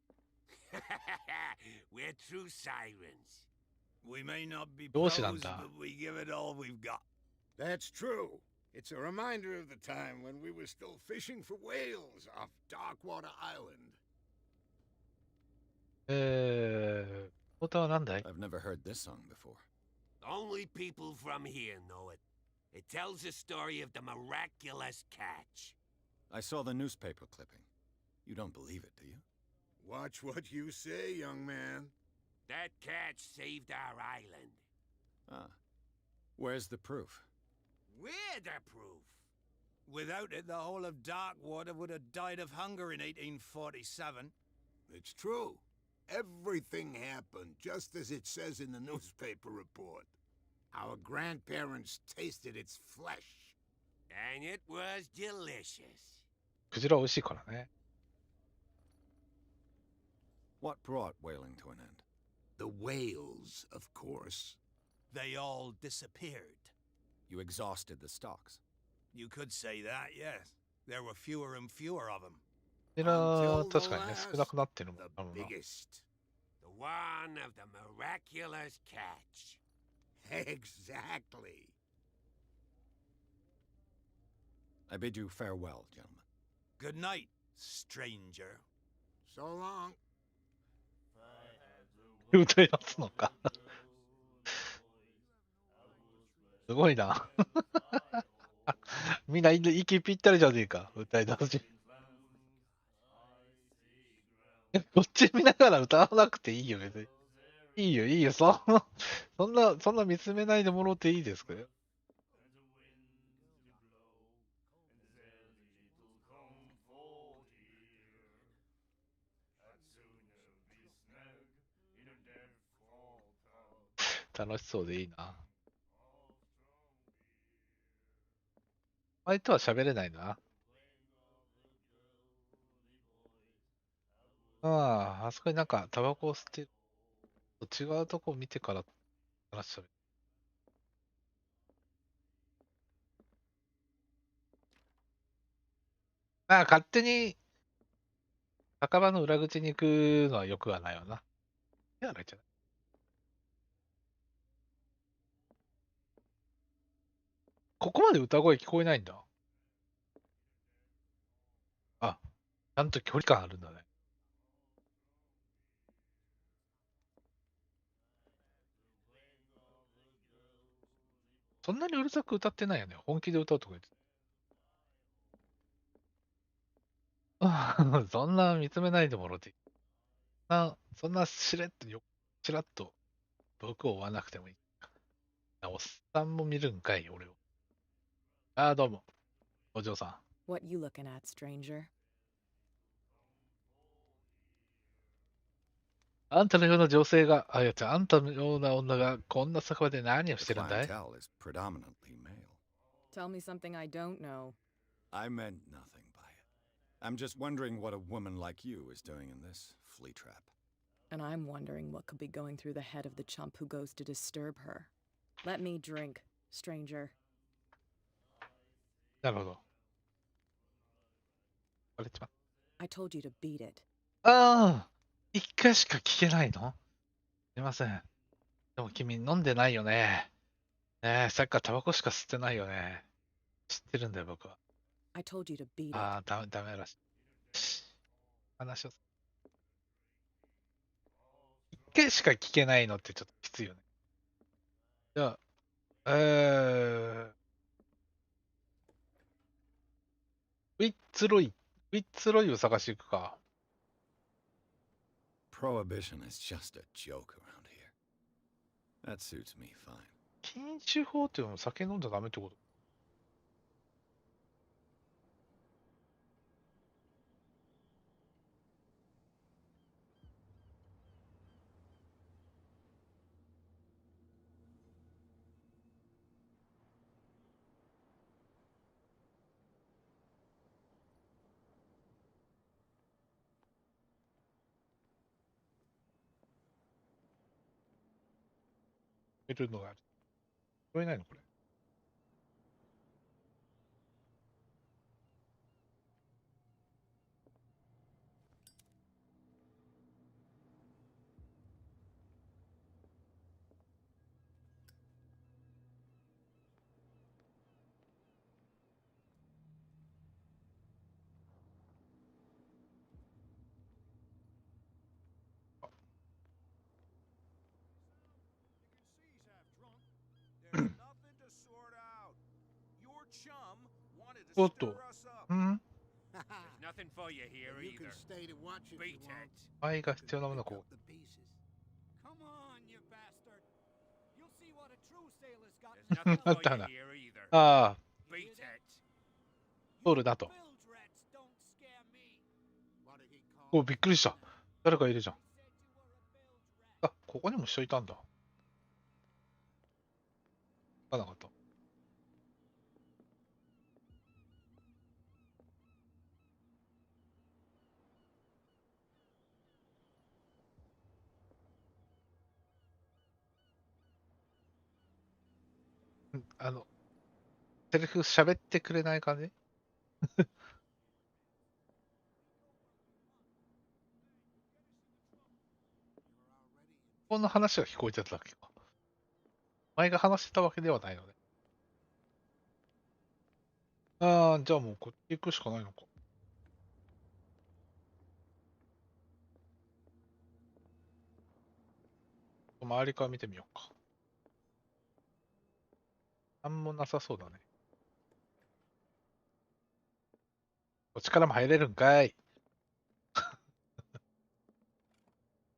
We're true sirens. We may not be どう pros, しなんだ。 but we give it all we've got. That's true. It's a reminder of the time when we were still fishing for whales off Darkwater Island. 元は何だい？ I've never heard this song before. Only people from here know it. It tells the story of the miraculous catch. I saw the newspaper clipping. You don't believe it, do you? Watch what you say, young man. That catch saved our island. Ah. Where's the proof? We're the proof. Without it, the whole of Darkwater would have died of hunger in 1847. It's true. Everything happened just as it says in the newspaper report. Our grandparents tasted its flesh. And it was delicious. クジラ美味しいからね。 What brought whaling to an end? The whales, of course. They all disappeared. You exhausted the stocks. You could say that, yes. There were fewer and fewer of them. クジラ Until the 確かにね、 last, 少なくなってるもん The あるな。 biggest. The one of the miraculous catch. Exactly. I bid you farewell, gentlemen. Good night, stranger. So long. 歌い出すのか。すごいな。みんな息ぴったりじゃねえか、歌い出すし。こっち見ながら歌わなくていいよ、別に。いいよ、いいよ。そんな見つめないでもろっていいですかよ。楽しそうでいいな。相手は喋れないな。ああ、あそこになんかタバコを吸ってる。違うとこ見てから話しゃべる。ああ、勝手に酒場の裏口に行くのはよくはないわな。やられちゃう。ここまで歌声聞こえないんだ。あ、ちゃんと距離感あるんだね。そんなにうるさく歌ってないよね。本気で歌うとか言って。そんな見つめないでもろていい。そんなしれっとしらっと毒を追わなくてもいい。おっさんも見るんかい、俺を。ああ、どうも。お嬢さん。What you looking at, stranger? あんたのような女性が、あ、いや、あんたのような女がこんな酒場で何をし The てるんだい？ clientele is predominantly male. Tell me something I don't know. I meant nothing by it. I'm just wondering what a woman like you is doing in this flea trap. And I'm wondering what could be going through the head of the chump who goes to disturb her. Let me drink, stranger. なるほど。あれ、I told you to beat it. ああ、一回しか聞けないの？すいません。でも君飲んでないよね。ねえ、さっきからタバコしか吸ってないよね。知ってるんだよ、僕は。I told you to beat it. ああ、ダメらしい。話を。一回しか聞けないのってちょっときついよね。じゃあ、ウィッツロイを探していくか。Prohibition is just a joke around here. That suits me fine. 禁酒法っていうのも酒飲んじゃダメってこと？いるのがある。聞こえないのこれ。おっと。ん？愛が必要なものをこう。あったな。ああ。通るなと。お、びっくりした。誰かいるじゃん。あ、ここにも人いたんだ。わかんなかった。セリフ喋ってくれない感じ？こんな話が聞こえてただけか。前が話してたわけではないので。ああ、じゃあもうこっち行くしかないのか。周りから見てみようか。なんもなさそうだね。こっちからも入れるんかい。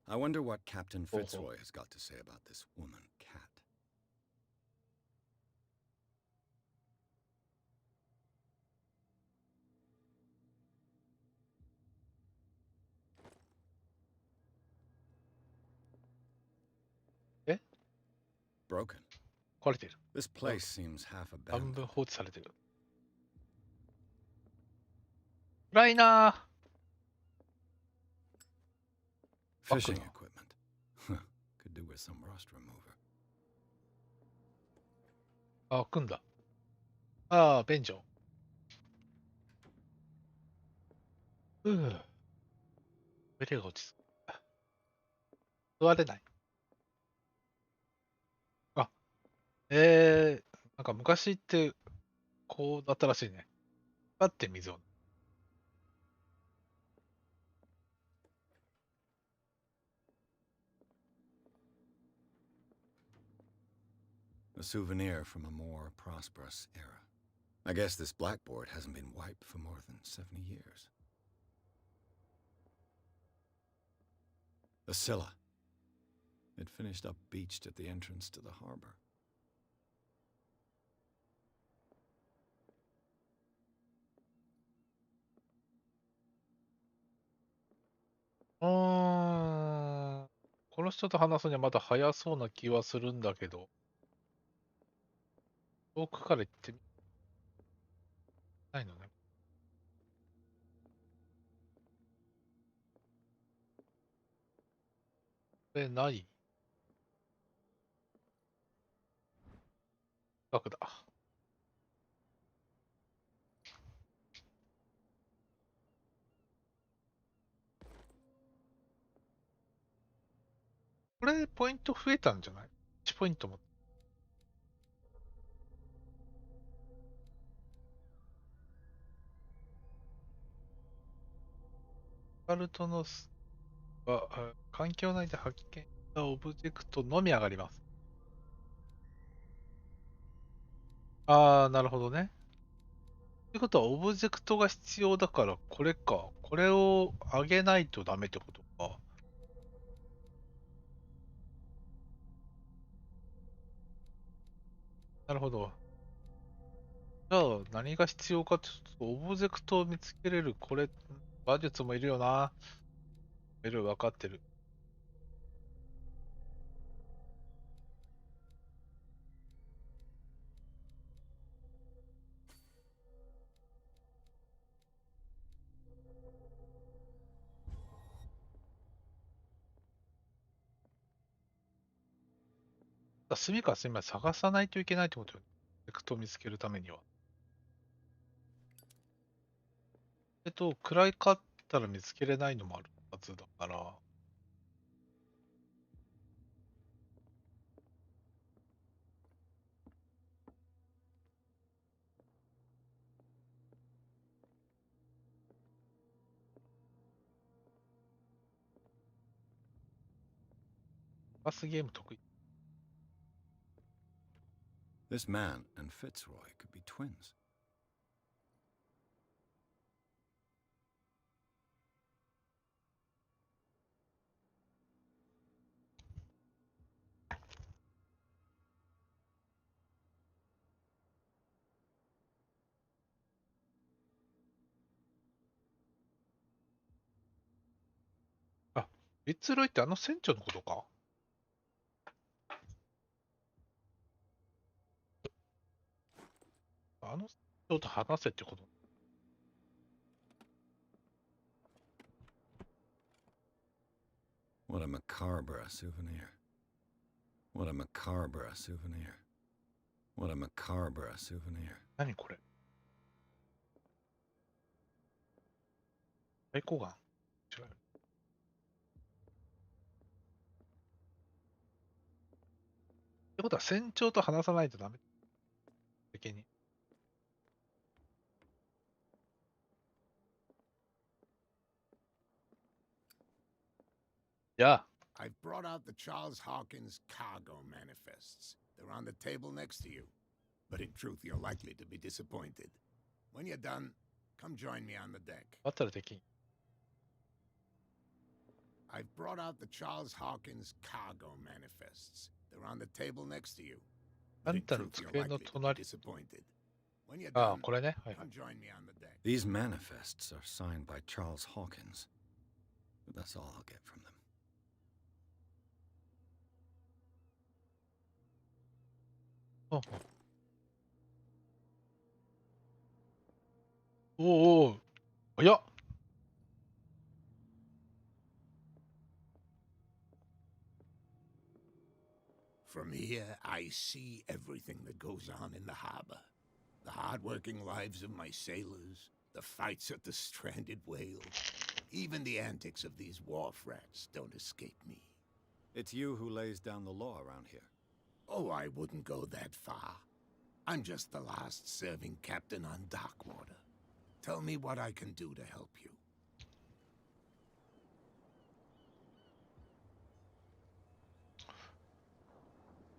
I wonder what Captain Fitzroy has got to say about this woman, Cat. Eh? Broken. 壊れてる。This place seems half 半 abandoned. 分放置されてる。暗いなぁ。Fishing equipment. Could do with some rust remover. あ、組んだ。ああ、便所。腕が落ちそう。座れない。あ、なんか昔ってこうだったらしいね。パって水を。A souvenir from a more prosperous era. I guess this blackboard hasn't been wiped for more than 70 years. A Scylla. It finished up beached at the entrance to the harbor. この人と話すにはまだ早そうな気はするんだけど、遠くから行ってみないのね。これない額だ。これポイント増えたんじゃない？ 1 ポイントも。オカルトのは、環境内で発見したオブジェクトのみ上がります。ああ、なるほどね。ということは、オブジェクトが必要だから、これか。これを上げないとダメってことか。なるほど。じゃあ、何が必要かっていうと、オブジェクトを見つけれる、これ、馬術もいるよな。いる、分かってる。隅から隅まで探さないといけないってことよね。オブジェクトを見つけるためには。暗かったら見つけれないのもあるはずだから。パスゲーム得意。This man and Fitzroy could be twins.あ、フィッツロイってあの船長のことか？あの船長と話せってこと？ What a macabre souvenir. What a macabre souvenir. What a macabre souvenir. 何これ？対抗眼？違う。ってことは船長と話さないとダメ。責任。じゃあ。I've brought out the Charles Hawkins cargo manifests. They're on the table next to you. But in truth, you're likely to be disappointed. When you're done, come join me on the deck. だったらできん。I've brought out the Charles Hawkins cargo manifests. They're on the table next to you. あ But ん in たの truth, you're 机の likely to be 隣。 disappointed. When you're ああ、 done, これね。はいはい。 come join me on the deck. These manifests are signed by Charles Hawkins. But that's all I'll get from them. おおお、早っ。From here, I see everything that goes on in the harbor. The hard-working lives of my sailors, the fights at the stranded whales, even the antics of these wharf rats don't escape me. It's you who lays down the law around here. Oh, I wouldn't go that far. I'm just the last serving captain on Darkwater. Tell me what I can do to help you.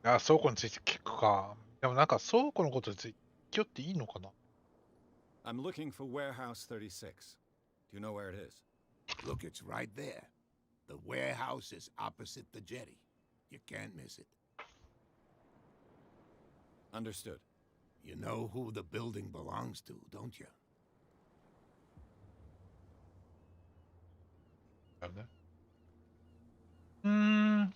あ、倉庫について聞くか。でもなんか倉庫のことについて聞きっていいのかな？ I'm looking for Warehouse 36. Do you know where it is? Look, it's right there. The warehouse is opposite the jetty. You can't miss it. Understood. You know who the building belongs to, don't you? だよね。うーん。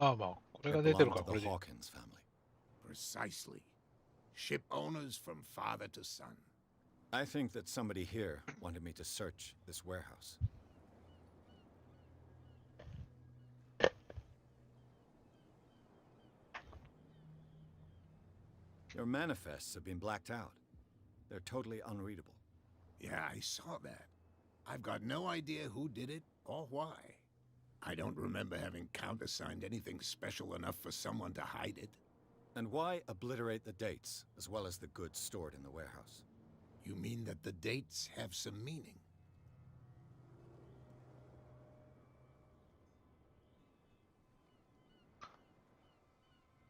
ああまあ、これ It が出てる belonged か to らこ the れで。Hawkins family. Precisely. Ship owners from father to son. I think that somebody here wanted me to search this warehouse. Your manifests have been blacked out. They're totally unreadable. Yeah, I saw that. I've got no idea who did it or why. I don't remember having countersigned anything special enough for someone to hide it. And why obliterate the dates, as well as the goods stored in the warehouse? You mean that the dates have some meaning?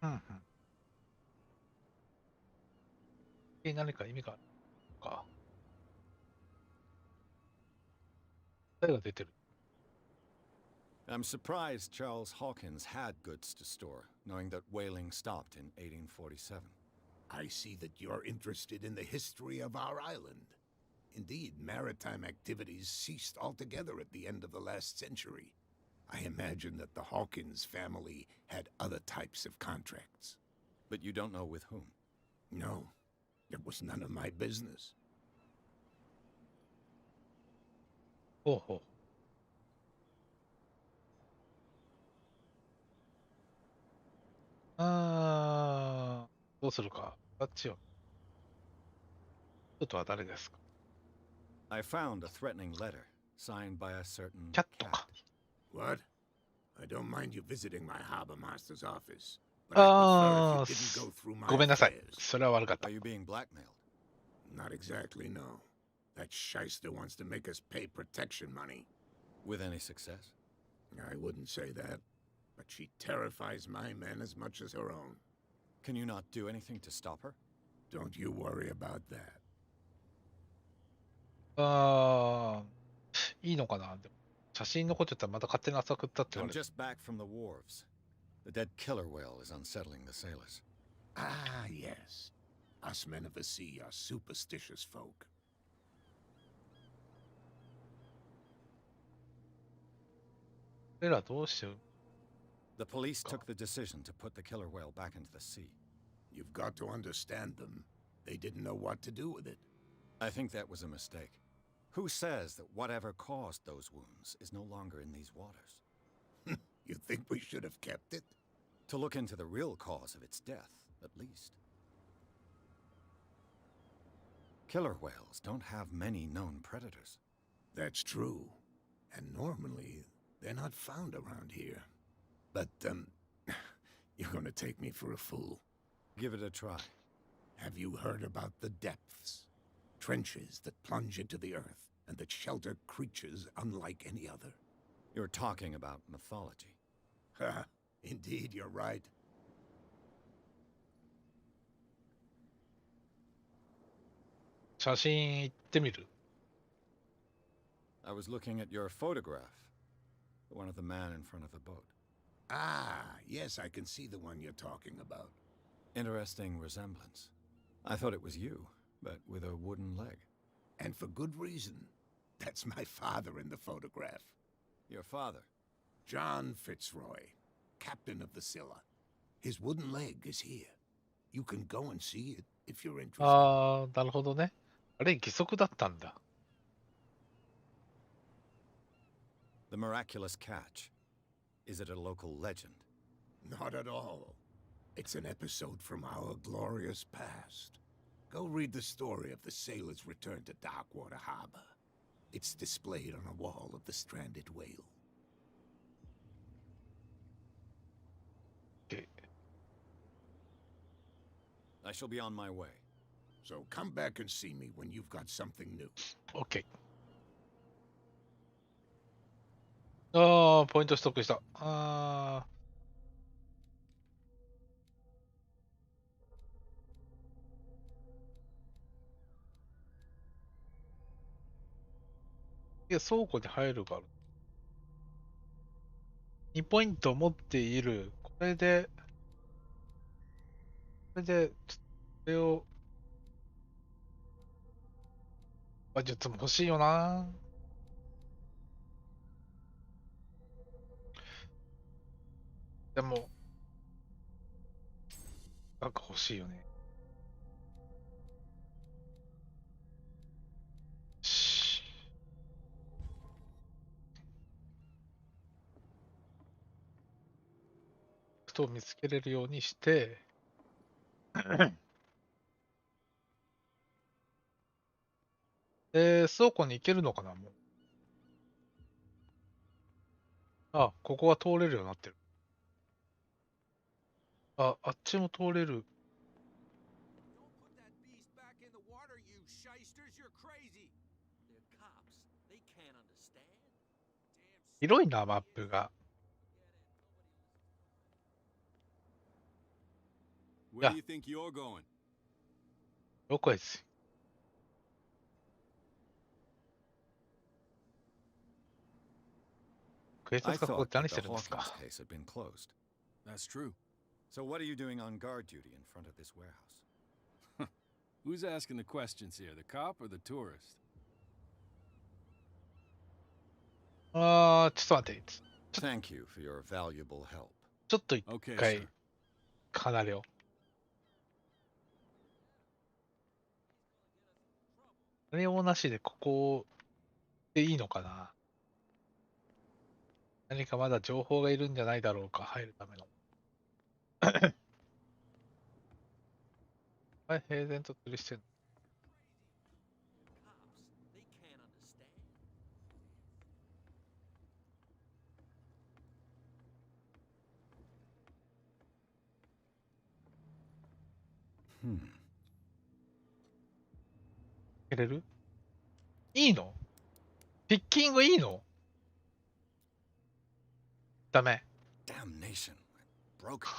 Hmm. 何か意味があるのか。誰が出てる？ I'm surprised Charles Hawkins had goods to store, knowing that whaling stopped in 1847. I see that you're interested in the history of our island. Indeed, maritime activities ceased altogether at the end of the last century. I imagine that the Hawkins family had other types of contracts. But you don't know with whom? No, it was none of my business. ほうほう。ああ、どうするか。あっちを。ちょっとは誰ですか？ I found a threatening letter, signed by a certain キャット cat. か。 What? I don't mind you visiting my harbor master's office, but あ I あ、 prefer if you didn't go through my ごめんなさい。 affairs. それは悪かった。 Are you being blackmailed? Not exactly, no. That shyster wants to make us pay protection money. With any success? I wouldn't say that, but she terrifies my men as much as her own. Can you not do anything to stop her? Don't you worry about that. ああ、いいのかな。でも写真残っちゃったらまた勝手に浅くったって言 I'm われて。 just back from the wharves. The dead killer whale is unsettling the sailors. Ah, yes. Us men of the sea are superstitious folk. 俺らどうして The police took the decision to put the killer whale back into the sea. You've got to understand them. They didn't know what to do with it. I think that was a mistake. Who says that whatever caused those wounds is no longer in these waters? You think we should have kept it? To look into the real cause of its death, at least. Killer whales don't have many known predators. That's true. And normally, they're not found around here. But, you're gonna take me for a fool. Give it a try. Have you heard about the depths? Trenches that plunge into the earth and that shelter creatures unlike any other. You're talking about mythology. Ha! Indeed, you're right. 写真行ってみる？ I was looking at your photograph. The one of the man in front of the boat. Ah, yes, I can see the one you're talking about. Interesting resemblance. I thought it was you, but with a wooden leg. And for good reason. That's my father in the photograph. Your father? John Fitzroy, captain of the Scylla. His wooden leg is here. You can go and see it if you're interested. ああ、なるほどね。あれ、義足だったんだ。 The miraculous catch. Is it a local legend? Not at all. It's an episode from our glorious past. Go read the story of the sailor's return to Darkwater Harbor. It's displayed on a wall of the stranded whale. Okay. I shall be on my way. So come back and see me when you've got something new. OK。ああ、ポイント取得した。ああ。いや、倉庫に入るがある。2ポイント持っている。これで、ちょっとこれを、馬術も欲しいよな。でも、なんか欲しいよね。し人を見つけれるようにして、倉庫に行けるのかな、もう。あ、ここは通れるようになってる。あ、あっちも通れる。Don't put that beast back in the water, you shysters. You're crazy. They're cops. They can't understand. Damn 広いな、マップが。Where do you think you're going? どこです。警察 I がここ thought 何 that して the るんですか。 Hawkins case had been closed. That's true. So what are you doing on guard duty in front of this warehouse? Who's asking the questions here, the cop or the tourist? あー、ちょっと待って。Thank you for your valuable help. ちょっと一 Okay, 回 sir. 離れよう。何もなしでここでいいのかな。何かまだ情報がいるんじゃないだろうか、入るための。あれ、平然と吊るしてんの。cops. They can't understand. Hmm. 入れる？いいの？ピッキングいいの？ダメ。Damnation. Broken.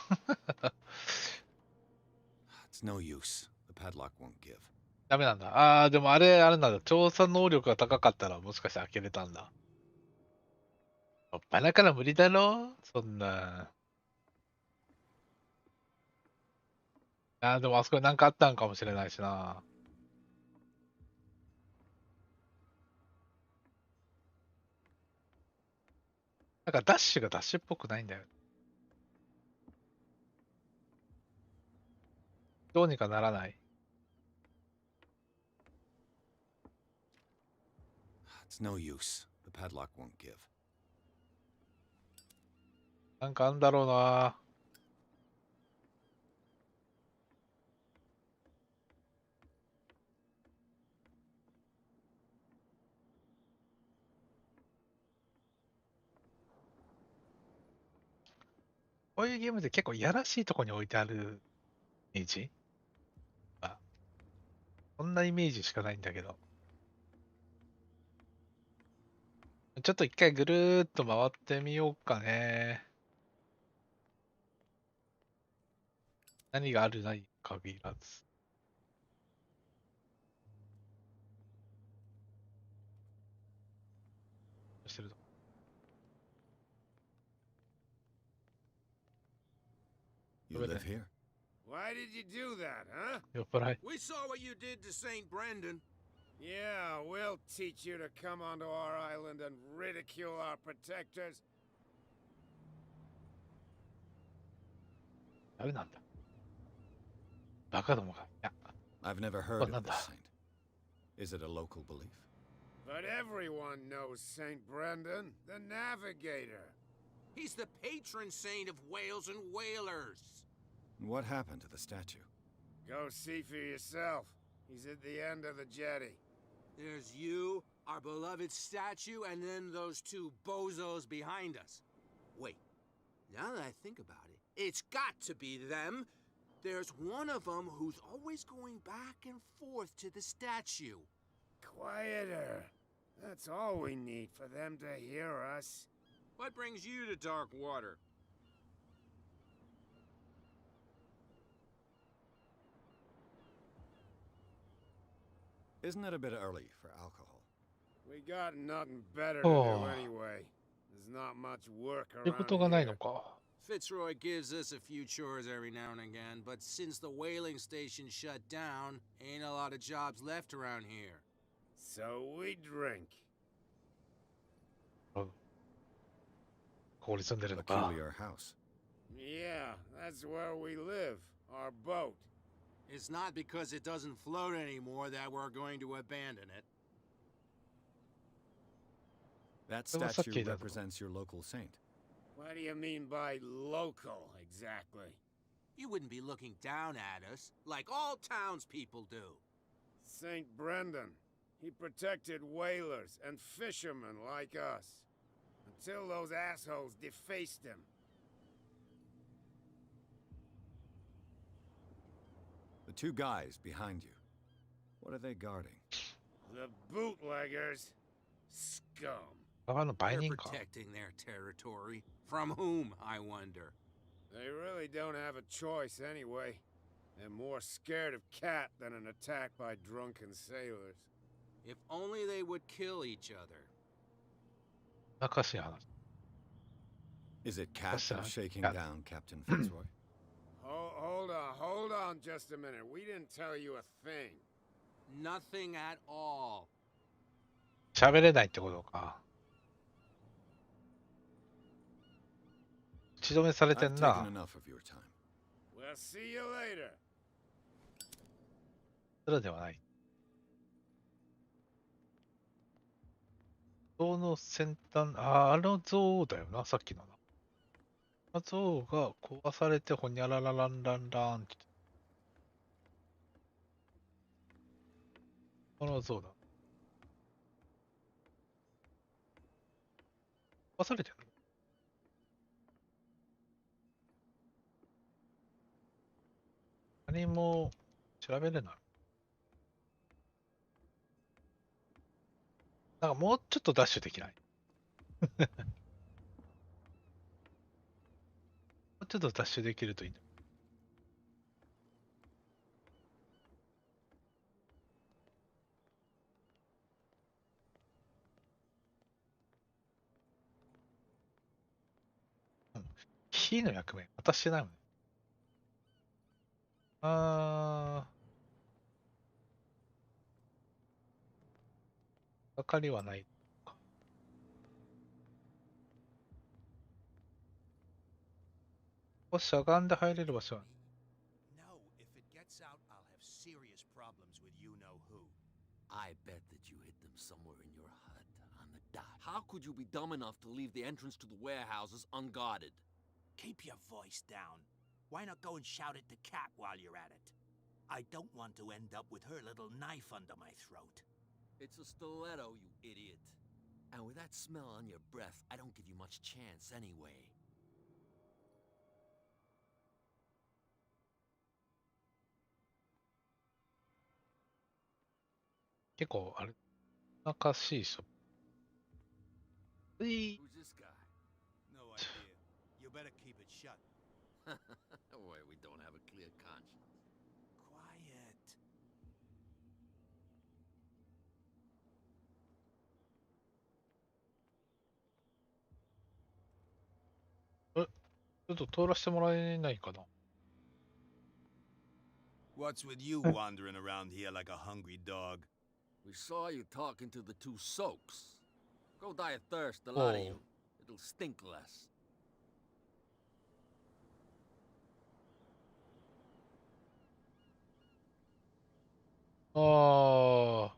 It's no use. The padlock won't give. ダメなんだ。あー、でもあれなんだ。調査能力が高かったらもしかして開けれたんだ。バラから無理だろそんな。あー、でもあそこになんかあったんかもしれないしな。なんかダッシュがダッシュっぽくないんだよ。どうにかならない。It's no use. The padlock won't give. なんかあんだろうな。こういうゲームで結構いやらしいとこに置いてあるイメージ？あ、そんなイメージしかないんだけど。ちょっと一回ぐるーっと回ってみようかね。何があるない限らず。してると。You live here? Why did you do that, huh? 酔っ払い。We saw what you did to St. Brendan. Yeah, we'll teach you to come onto our island and ridicule our protectors. ダメなんだ。バカどもが。いや、I've never heard of this saint. Is it a local belief? But everyone knows St. Brendan, the navigator. He's the patron saint of whales and whalers. What happened to the statue? Go see for yourself. He's at the end of the jetty. There's you, our beloved statue, and then those two bozos behind us. Wait, now that I think about it, it's got to be them. There's one of them who's always going back and forth to the statue. Quieter. That's all we need for them to hear us. What brings you to dark water? Isn't it a bit early for alcohol? We got nothing better to do anyway. There's not much work ってこ around とがないの here. か。 Fitzroy gives us a few chores every now and again, but since the whaling station shut down, ain't a lot of jobs left around here. So we drink. ここに住んでるのか。 Peculiar house. Yeah, that's where we live. Our boat. It's not because it doesn't float anymore that we're going to abandon it. That That was statue okay, that- represents your local saint. What do you mean by local, exactly? You wouldn't be looking down at us, like all townspeople do. St. Brendan. He protected whalers and fishermen like us. Until those assholes defaced him. The two guys behind you. What are they guarding? The bootleggers. Scum. あの売 They're 人か。 protecting their territory. From whom, I wonder? They really don't have a choice anyway. They're more scared of Cat than an attack by drunken sailors. If only they would kill each other. 懐かしい話。 Is it Cat What's that? who's shaking Cat. down Captain Fitzroy? Hold on just a minute. We didn't tell you a thing. Nothing at all. 喋れないってことか。打ち止めされて I've ん taken な。 enough of your time. We'll see you later. それではない。象の先端、あの象だよな、さっきのな。あの象が壊されて、ほにゃらららんらんらんって。この象だ。壊されてるの？何も調べれない。なんかもうちょっとダッシュできない？もうちょっとダッシュできるといいね。火の役目、またしてないもんね。かかりはないか。ここしゃがんで入れる場所は。 No, if it gets out, I'll have serious problems with you know who. I bet that you hid them somewhere in your hut on the dock. How could you be dumb enough to leave the entrance to the warehouses unguarded? Keep your voice down. Why not go and shout at the cat while you're at it? I don't want to end up with her little knife under my throat. It's a stiletto, you idiot. And with that smell on your breath, I don't give you much chance anyway. 結構あれ、難しいしょ。Who's this guy? No idea. You better keep it shut. Why, we don't have a clear conscience. Quiet. ちょっと通らせてもらえないかな。 What's with you wandering around here like a hungry dog? We saw you talking to the two soaks. Go die of thirst, the lot of you. It'll stink less. ああ、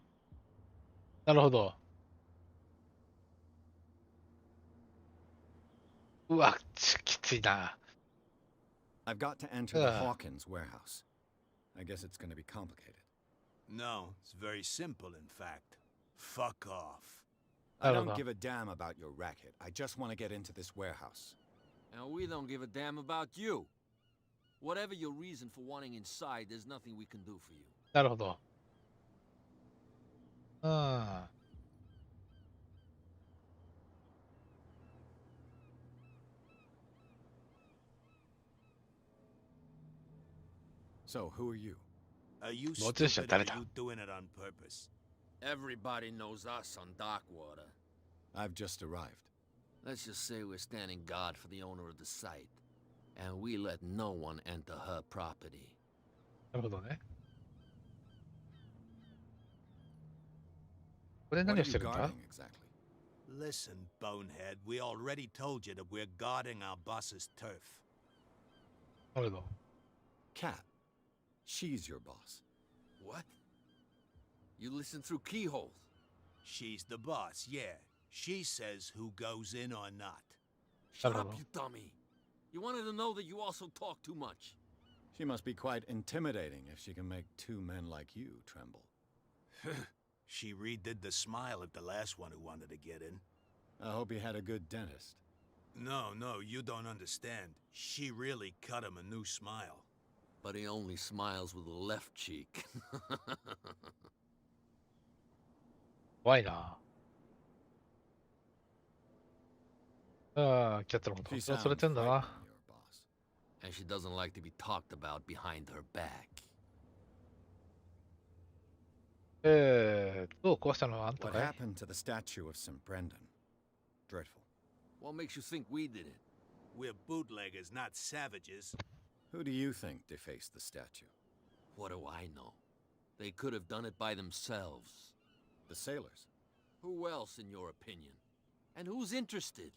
なるほど。うわ、きついな。 I've got to enter the Hawkins warehouse. I guess it's going to be complicated. No, it's very simple, in fact. Fuck off. I don't give a damn about your racket. I just want to get into this warehouse. And we don't give a damn about you. Whatever your reason for wanting inside, there's nothing we can do for you. なるほど。ああ。 So, who are you? Are you 持ち主は stupid or 誰 are だ？ you doing it on purpose? Everybody knows us on Darkwater. I've just arrived. Let's just say we're standing guard for the owner of the site, and we let no one enter her property. なるほどね。これ What 何 are をして you るんだ guarding exactly? Listen, bonehead, we already told you that we're guarding our boss's turf. なるほど。Cat. She's your boss. What? You listen through keyholes? She's the boss, yeah. She says who goes in or not. Shut Hello. up, you dummy. You wanted to know that you also talk too much. She must be quite intimidating if she can make two men like you tremble. She redid the smile at the last one who wanted to get in. I hope he had a good dentist. No, you don't understand. She really cut him a new smile. But he only smiles with the left cheek. 怖いな。ああ、キャットのこと。 She そ sounds れてんだ frightening, な。 your boss. And she doesn't like to be talked about behind her back. 壊したのはあんた What かい？ happened to the statue of St. Brendan? Dreadful. What makes you think we did it? We're bootleggers, not savages. Who do you think defaced the statue? What do I know? They could have done it by themselves. The sailors. Who else, in your opinion? And who's interested?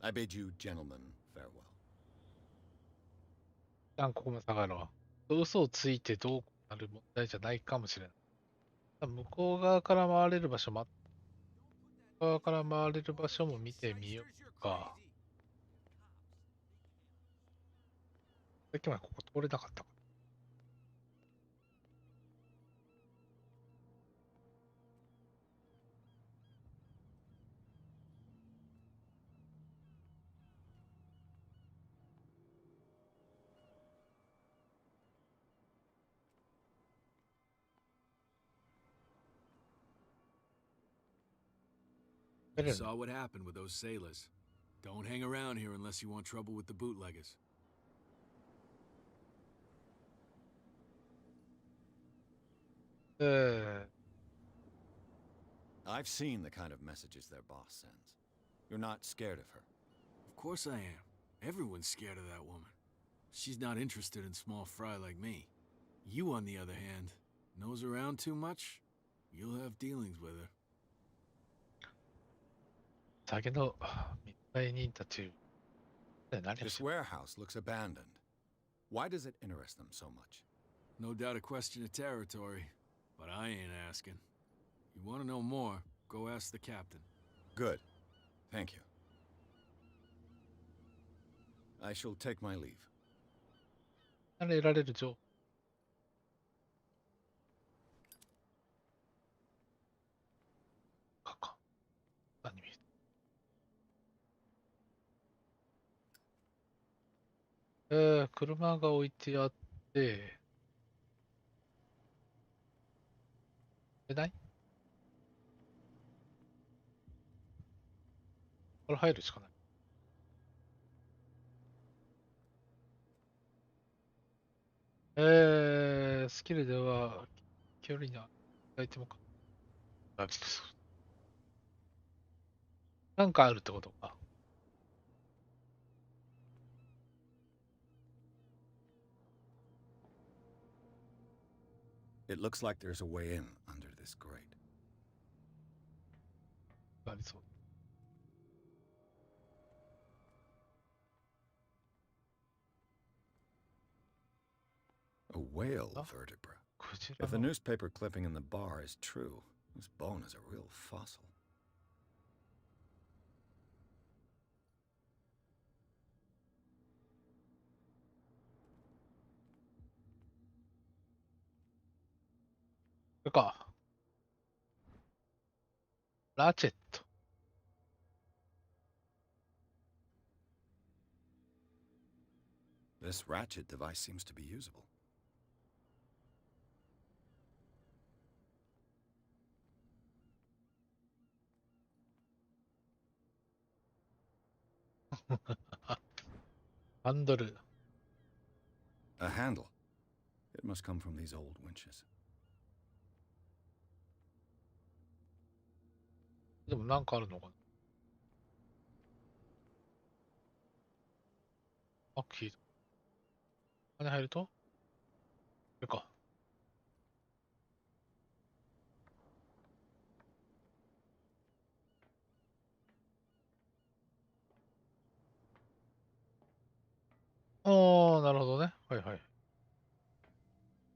I bid you gentlemen farewell. 一旦ここも下がろう。嘘をついてどうなる問題じゃないかもしれない。向こう側から回れる場所も向こう側から回れる場所も見てみようか。さっきまでここ通れなかったか。You saw what happened with those sailors. Don't hang around here unless you want trouble with the bootleggers. I've seen the kind of messages their boss sends. You're not scared of her. Of course I am. Everyone's scared of that woman. She's not interested in small fry like me. You, on the other hand, nose around too much, you'll have dealings with her. 酒の密売人たち。何を This してる warehouse looks abandoned. Why does it interest them so much? No doubt a question of territory, but I ain't asking. You want to know more, go ask the captain. Good. Thank you. I shall take my leave. 得られる情報。何見車が置いてあって、ないこれ入るしかない。スキルでは、距離のアイテムか。なんかあるってことか。It looks like there's a way in under this grate. ありそう。A whale vertebra. If the newspaper clipping in the bar is true, this bone is a real fossil. Ratchet. This ratchet device seems to be usable. Handle. A handle. It must come from these old winches. でもなんかあるのかな。あ、聞いた。金入るとこれか。ああ、なるほどね。はいはい。こ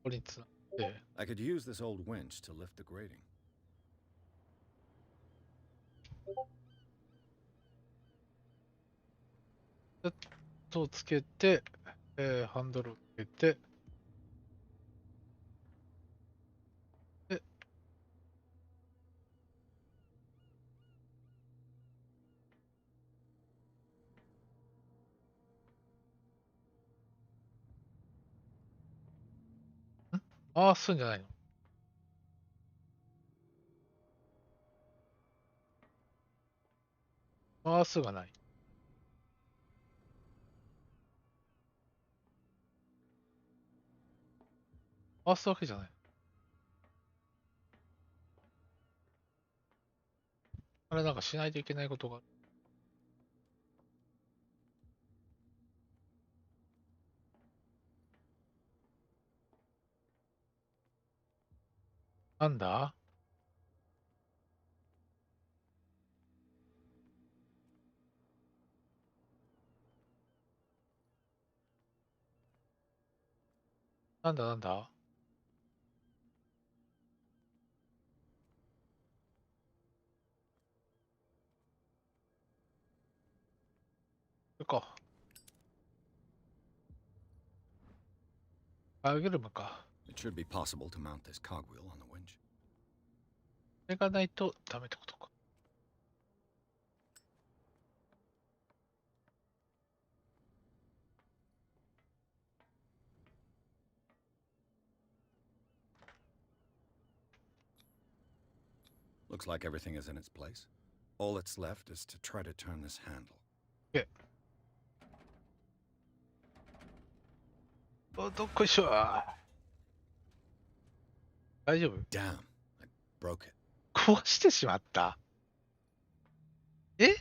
こにつながって。I could use this old winch to lift the grating. ちょっとつけて、ハンドルをつけて、で、回すんじゃないの？回すがない。回すわけじゃない。あれなんかしないといけないことがある。なんだ？なんだなんだ？これか。アルゴリムか。It should be possible to mount this cogwheel on the winch. これがないとダメってことか。Looks like everything is in its place. All that's left is to try to turn this handle. どっこいしょ。大丈夫？ Damn, I broke it. 壊してしまった。え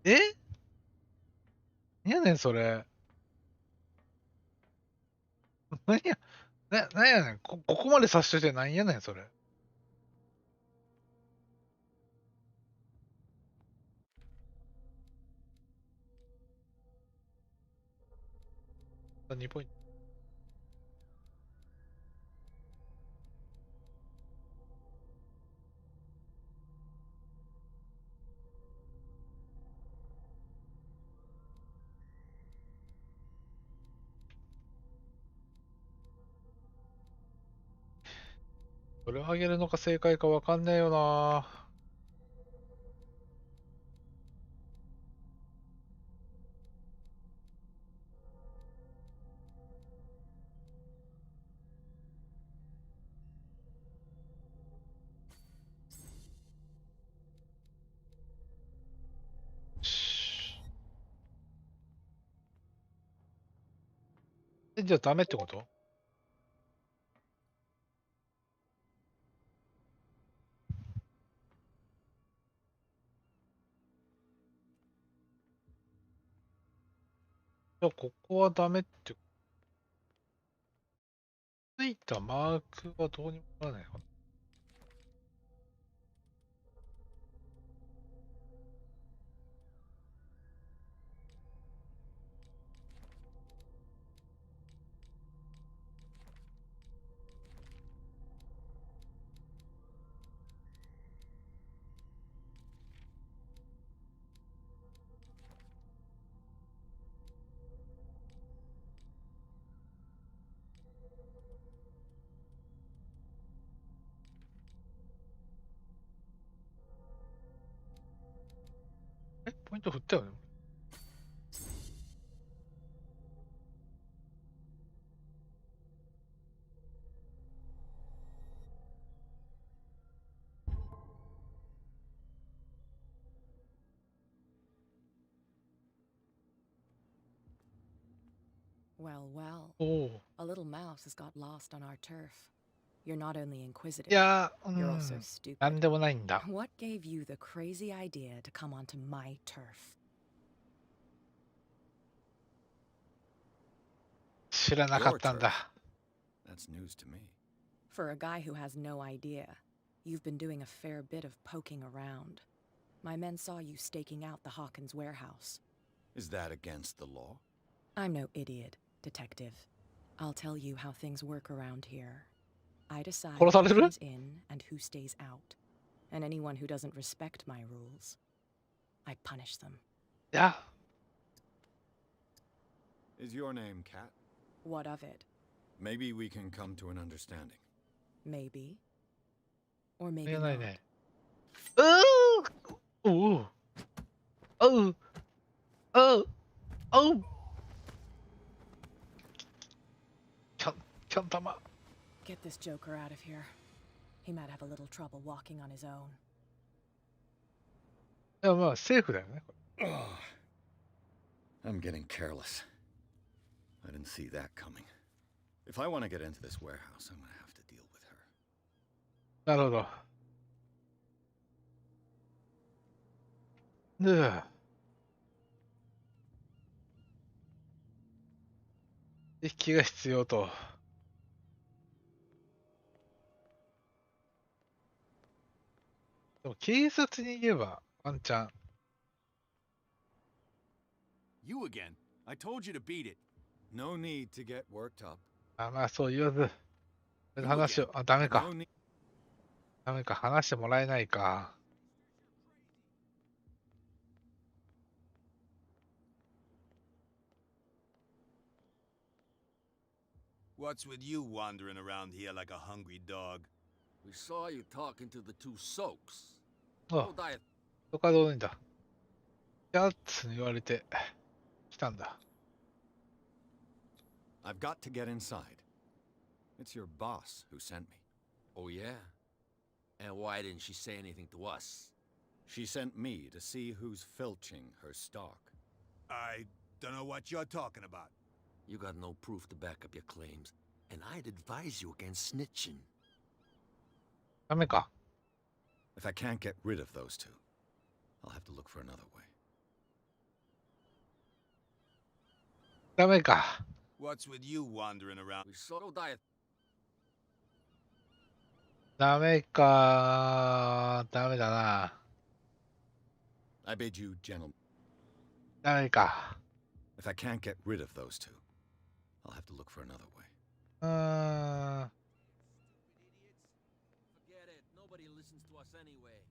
え何やねん、それ。何や、何やねん。ここまでさしといて何やねん、それ。2ポイント。それをあげるのか正解かわかんねえよな。じゃあダメってこと？じゃあここはダメって、ついたマークはどうにもならないのかな。ポイント振ったよね。Well, well. おお。A little mouse has got lost on our turf. You're not only inquisitive, いやー、you're also stupid. なんでもないんだ。 What gave you the crazy idea to come onto my turf? 知らなかったんだ。 That's news to me. For a guy who has no idea, you've been doing a fair bit of poking around. My men saw you staking out the Hawkins warehouse. Is that against the law? I'm no idiot, detective. I'll tell you how things work around here. I decide 殺さ who れる？ comes in and who stays out. And anyone who doesn't respect my rules, I punish them. いや、 Is your name Cat? What of it? Maybe we can come to an understanding. Maybe. Or い maybe やない not. ね。おうおうおうおう。キャン玉。 Get this joker out of here. He might have a little trouble walking on his own. いやまあセーフだよね。 I'm getting careless. I didn't see that coming. If I want to get into this warehouse, I'm going to have to deal with her. なるほど。で、意識が必要と。でも警察に言えばワンチャン。 You again. I told you to beat it. No need to get worked up. あ、まあそう言わず。話を、あ、ダメか。 No need. ダメか、話してもらえないか。 What's with you wandering around here like a hungry dog? We saw you talking to the two soaks. あ、 Hold that. そこはどういうんだ。やつに言われて来たんだ。 I've got to get inside. It's your boss who sent me. Oh, yeah? And why didn't she say anything to us? She sent me to see who's filching her stock. I don't know what you're talking about. You got no proof to back up your claims, and I'd advise you against snitching. ダメか。 If I can't get rid of those two, I'll have to look for another way. ダメか。 What's with you wandering around? We saw that. ダメか。ダメだな。 I bid you, gentlemen. ダメか。 If I can't get rid of those two, I'll have to look for another way. うーん。 Forget it. Nobody listens to us anyway.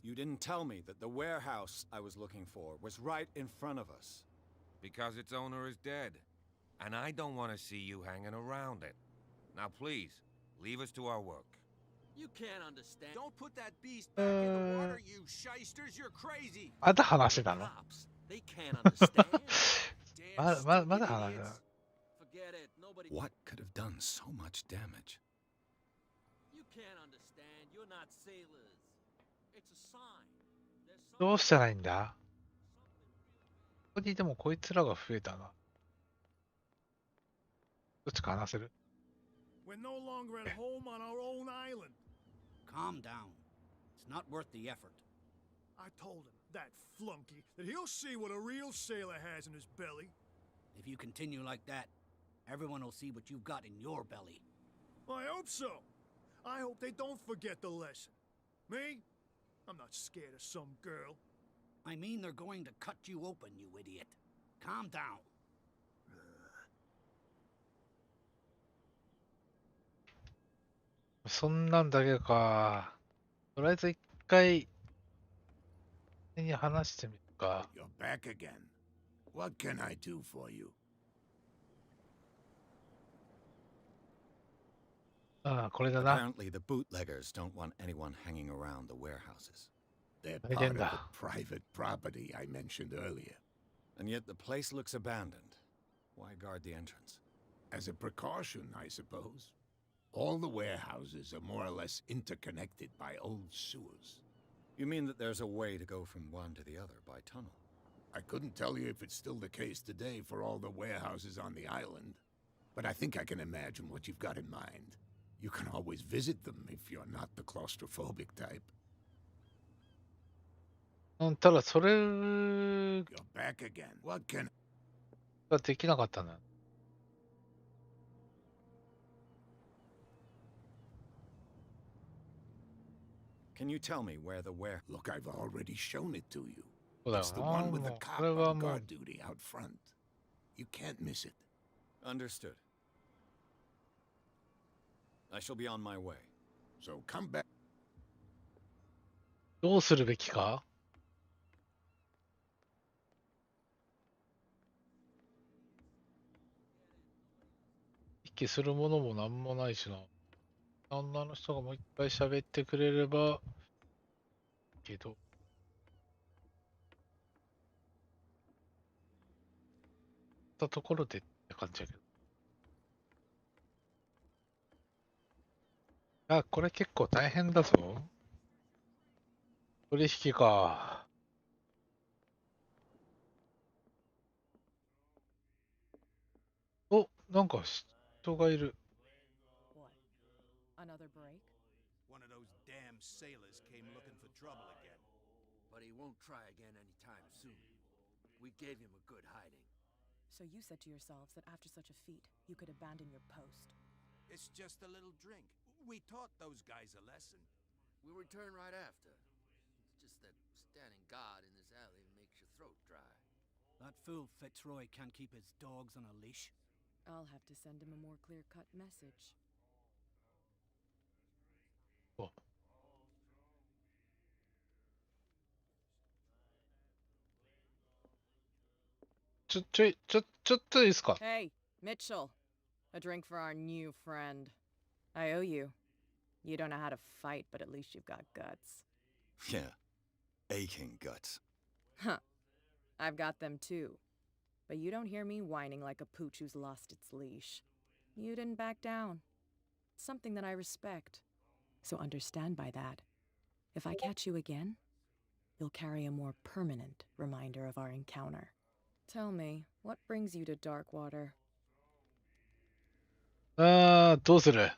You didn't tell me that the warehouse I was looking for was right in front of us. Because its owner is dead. And I don't want to see you hanging around it. Now please, leave us to our work. You can't understand. Don't put that beast back in the water, you shysters. You're crazy. まだ話なの？ Cops, they can't understand. まだ話だ。 Forget it. Nobody. What could have done so much damage? You can't understand. You're not sailors. It's a sign. There's どうしたらいいんだ？ここにでもこいつらが増えたな。どっちか話せる？ We're no longer at home on our own island. Calm down. It's not worth the effort. I told him, that flunky, that he'll see what a real sailor has in his belly. If you continue like that, everyone will see what you've got in your belly. I hope so. I hope they don't forget the lesson. Me? I'm not scared of some girl. I mean they're going to cut you open, you idiot. Calm down. そんなんだけか。とりあえず一回、に話してみるか。 You're back again. What can I do for you? ああ、これだな。 Apparently, the bootleggers don't want anyone hanging around the warehouses. They're Ahí part of anda. the private property I mentioned earlier. And yet the place looks abandoned. Why guard the entrance? As a precaution, I suppose. All the warehouses are more or less interconnected by old sewers. You mean that there's a way to go from one to the other by tunnel? I couldn't tell you if it's still the case today for all the warehouses on the island, but I think I can imagine what you've got in mind. You can always visit them if you're not the claustrophobic type. ただそれ You're back again. What can... ができなかったな。Can you tell me where the where? Look, I've already shown it to you. そうだよ It's the な。 one with も the う cop これは on もう guard duty out front. You can't miss it. Understood. I shall be on my way. So come back. どうするべきか。一気するものもなんもないしな。女の人がもう一回喋ってくれればけど。たところでって感じだけど。あ、これ結構大変だぞ。取引か。お、なんか人がいる。What? Another break? One of those damn sailors came looking for trouble again. But he won't try again anytime soon. We gave him a good hiding. So you said to yourselves that after such a feat, you could abandon your post. It's just a little drink. We taught those guys a lesson. We'll return right after. It's just that standing guard in this alley makes your throat dry. That fool Fitzroy can't keep his dogs on a leash. I'll have to send him a more clear-cut message. ちょっといいですか。 Hey, Mitchell. A drink for our new friend. I owe you. You don't know how to fight, but at least you've got guts. Yeah. Aching guts. Huh. I've got them too. But you don't hear me whining like a pooch who's lost its leash. You didn't back down. Something that I respect. So understand by that. If I catch you again, you'll carry a more permanent reminder of our encounter. Tell me, what brings you to Darkwater? どうする。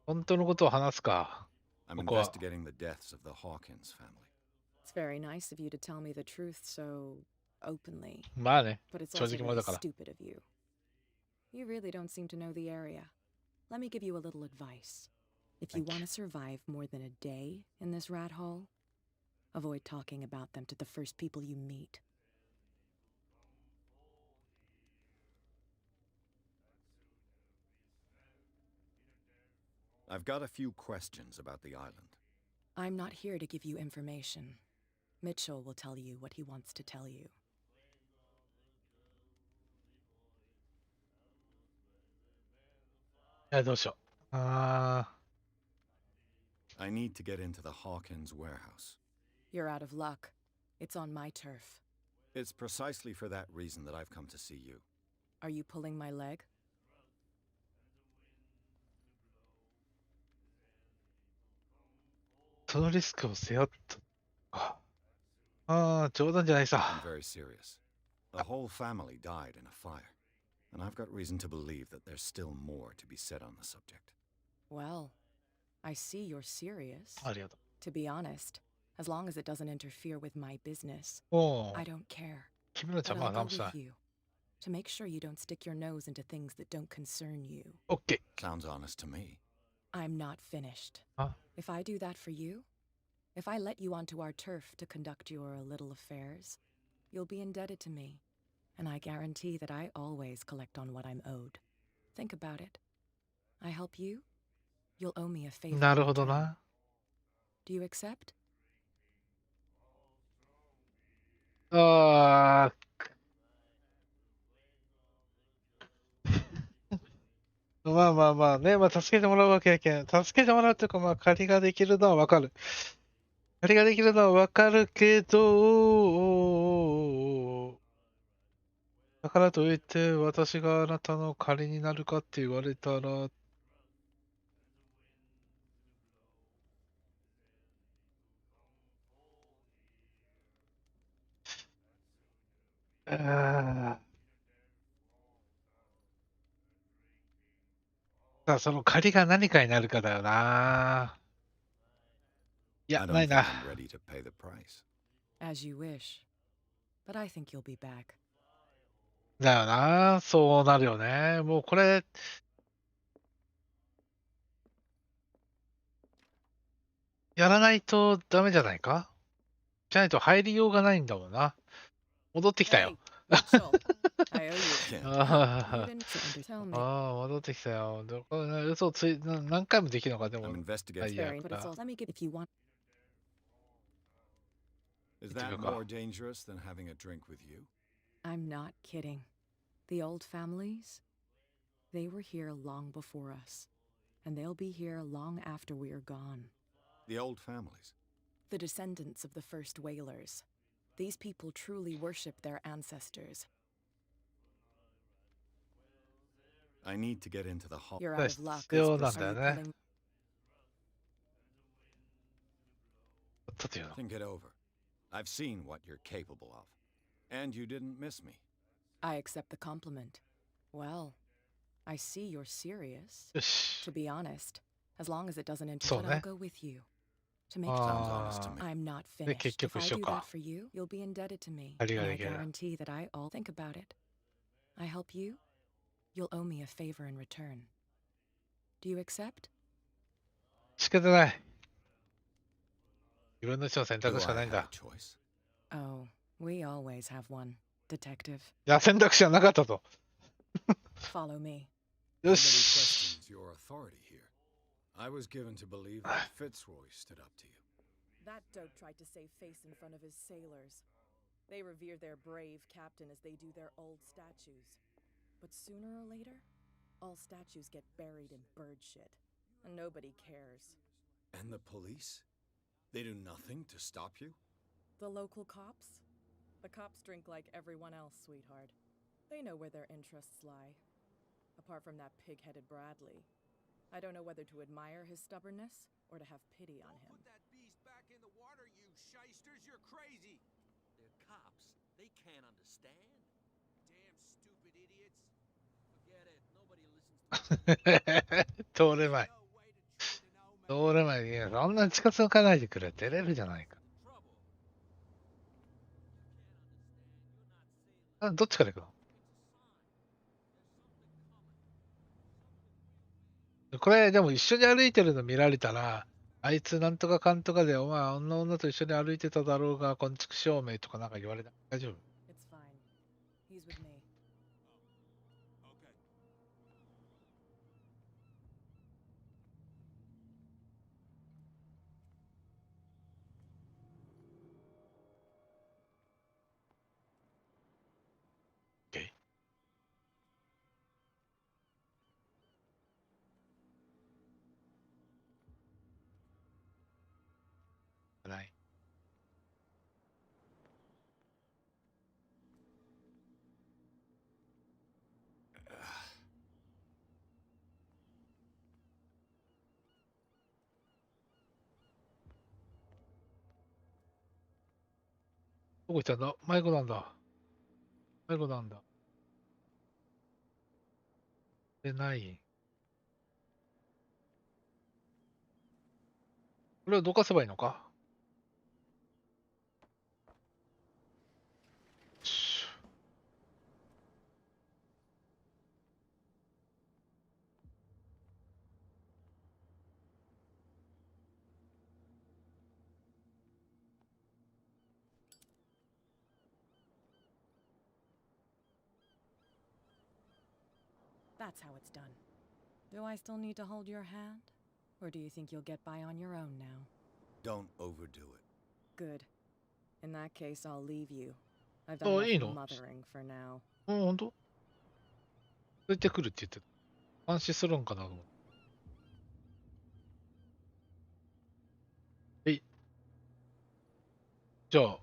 本当のことを話すか。 I'm ここは。 investigating the deaths of the Hawkins family. It's very nice of you to tell me the truth so openly. まあね。 But it's 正 also 直者 really だから。 stupid of you. You really don't seem to know the area. Let me give you a little advice. If you want to survive more than a day in this rat hole, avoid talking about them to the first people you meet. I've got a few questions about the island. I'm not here to give you information. Mitchell will tell you what he wants to tell you. どうしよう。I need to get into the Hawkins warehouse. You're out of luck. It's on my turf. It's precisely for that reason that I've come to see you. Are you pulling my leg? そのリスクを背負ったか。冗談じゃない I'm さ。 very serious. The whole family died in a fire, and I've got reason to believe that there's still more to be said on the subject. Well, I see you're serious. ありがと To be honest, as long as it doesn't interfere with my business, う。お I お。 don't care. 君の But 邪魔 I'll は go 何もしな with い。 you to make sure you don't stick your nose into things that don't concern you. オッケ Sounds honest to me. I'm not finished. ー。あ、 If I do that for you, if I let you onto our turf to conduct your little affairs, you'll be indebted to me, and I guarantee that I always collect on what I'm owed. Think about it. I help you, you'll owe me a favor. な in るほど return. な。 Do you accept? あーまあまあまあね、まあ助けてもらうわけやけん。助けてもらうっていうか、まあ借りができるのはわかる。借りができるのはわかるけど、だからといって私があなたの借りになるかって言われたら、ただその借りが何かになるかだよな。い I や、 don't ない think な。 I'm ready to pay the price. As you wish. But I think you'll be back. だよな。そうなるよね。もうこれ、やらないとダメじゃないか？じゃないと入りようがないんだもんな。戻ってきたよ。Hey, Mitchell. I owe you. Can't. You あ didn't tell me. あ、戻ってきたよ。これ嘘つい、何回もできるのか、でも。 I'm は investigating. いや、 Very, but it's all. Let me get if you want. Is Did you that go? more dangerous than having a drink with you? I'm not kidding. The old families, they were here long before us, and they'll be here long after we are gone. The old families. The descendants of the first whalers. These people truly worship their ancestors. I need to get into the hall. You're out of luck. 必要 Are なんだよ you ね。 pulling? だっていうの。 Think it over. I've seen what you're capable of. And you didn't miss me. I accept the compliment. Well, I see you're serious. よし。 To be honest, as long as it doesn't interfere, そうね。 I'll go with you. To make Sounds honest to あ me. I'm not あ。で、結 finished. If 局 I 一緒 do か that。for you, you'll be indebted to me. 借り And が I できる。 guarantee that I all think about it. I help you, you'll owe me a favor in return. Do you accept? 仕方ない。自分の人の選択 Do しか I ないん have a だ。 choice? Oh, we always have one, detective. いや、選択肢はなかったと。 Follow me. よ Nobody し。 questions your authority here. I was given to believe that Fitzroy stood up to you. That dope tried to save face in front of his sailors. They revere their brave captain as they do their old statues. But sooner or later, all statues get buried in bird shit, and nobody cares. And the police? They do nothing to stop you? The local cops? The cops drink like everyone else, sweetheart. They know where their interests lie. Apart from that pig-headed Bradley, I don't know whether to admire his stubbornness or to have pity on him. Put that beast back in the water, you shysters! You're crazy! They're cops. They can't understand. Damn stupid idiots! Forget it. Nobody listens to us. 通れまい。 No way to try to know me. 通れまい。いや、そんな近づかないでくれ。照れるじゃないか。 Trouble. You can't understand. You're not sailing. あ、どっちから行くの？ There's something coming. これ、でも一緒に歩いてるの見られたら、あいつなんとかかんとかで、お前、あんな女と一緒に歩いてただろうが、こんちくしょうめいとかなんか言われた。大丈夫？ It's fine. He's with me. Okay. ない。どこ行ったんだ？迷子なんだ。迷子なんだ。で、ない。これをどかせばいいのか？ That's how it's done. Do I still need to hold your hand? Or do you think you'll get by on your own now? Don't overdo it. Good. In that case, I'll leave you. I've あ、 done いいの？ enough mothering for now. うん、ほんと？出てくるって言ってた。監視するんかなと思って。えい。じゃあ。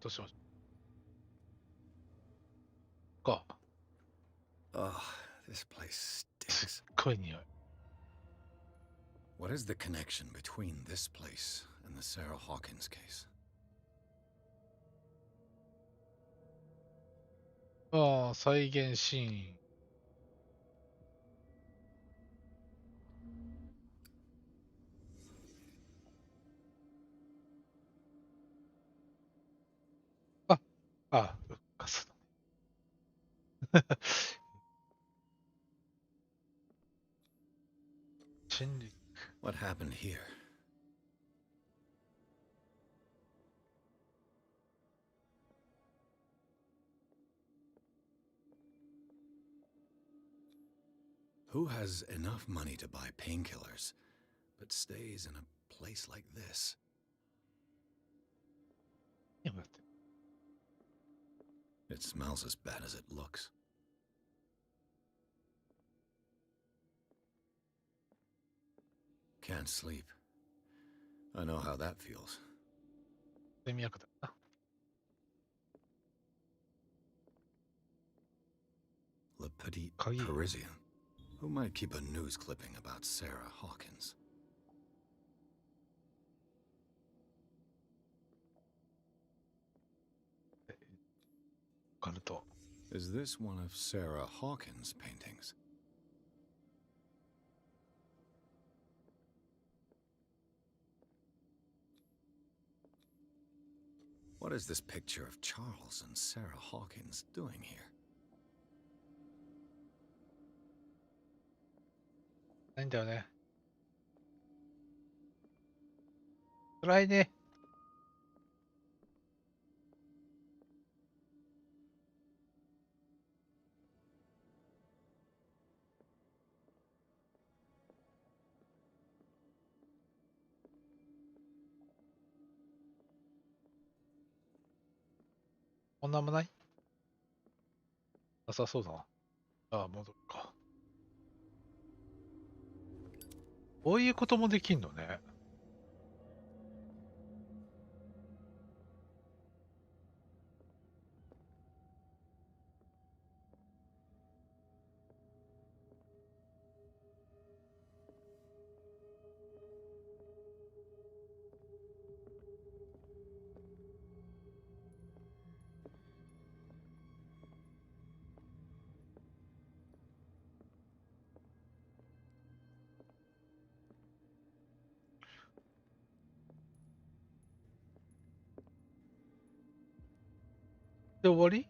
どうしましょうか。 Oh, this place stinks. すっごい匂い。 What is the connection between this place and the Sarah Hawkins case? ああ、再現シーン。あ、あ、うっかすだね。心理。What happened here? Who has enough money to buy painkillers, but stays in a place like this? 今だって It smells as bad as it looks. Can't sleep. I know how that feels. 睡眠薬だな。Le Petit 鍵。 Parisien. Who might keep a news clipping about Sarah Hawkins? カルト。 Is this one of Sarah Hawkins' paintings? What is this picture of Charles and Sarah Hawkins doing here? ないんだよね。辛いね。こんなんもないなさそうだな。ああ、戻るか。こういうこともできんのね。で終わり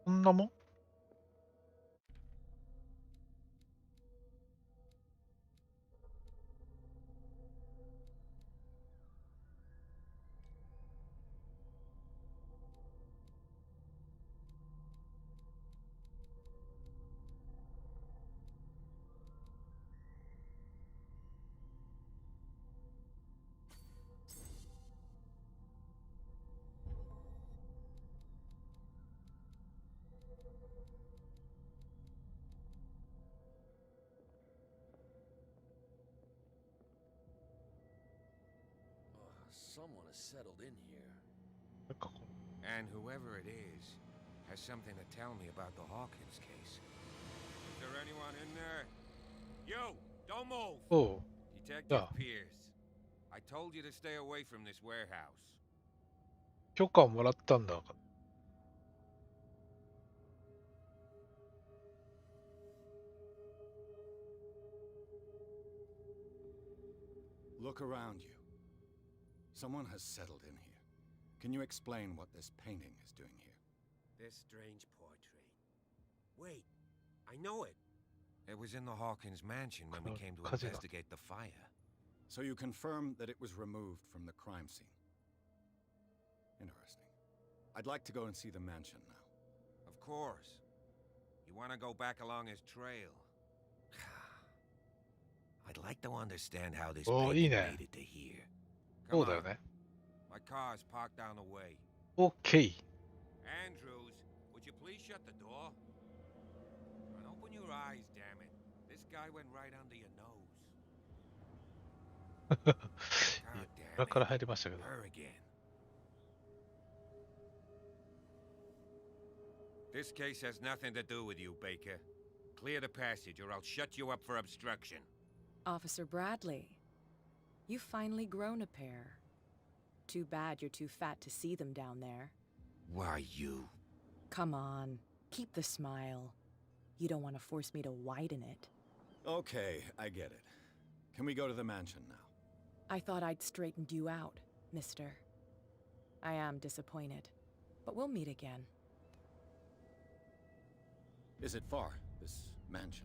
こんなもんSomeone has settled in here. なんかこ And whoever it is has something to tell me about the Hawkins case. Is there anyone in there? You! Don't move! う。おう。 Detective Yeah. Pierce. I told you to stay away from this warehouse. 許可をもらったんだ。 Look around you. Someone has settled in here. Can you explain what this painting is doing here? This strange portrait. Wait, I know it. It was in the Hawkins mansion when we came to investigate the fire. So you confirm that it was removed from the crime scene. Interesting. I'd like to go and see the mansion now. Of course. You want to go back along his trail? I'd like to understand how this painting made it to here. そうだよね。 My car's parked down the way. OK。 Andrews, would you please shut the door? And open your eyes, damn it. This guy went right under your nose. God damn 裏から it. 入りましたけど。 Her again. This case has nothing to do with you, Baker. Clear the passage or I'll shut you up for obstruction. Officer Bradley, you've finally grown a pair. Too bad you're too fat to see them down there. Why, you... Come on. Keep the smile. You don't want to force me to widen it. Okay, I get it. Can we go to the mansion now? I thought I'd straightened you out, mister. I am disappointed, but we'll meet again. Is it far, this mansion?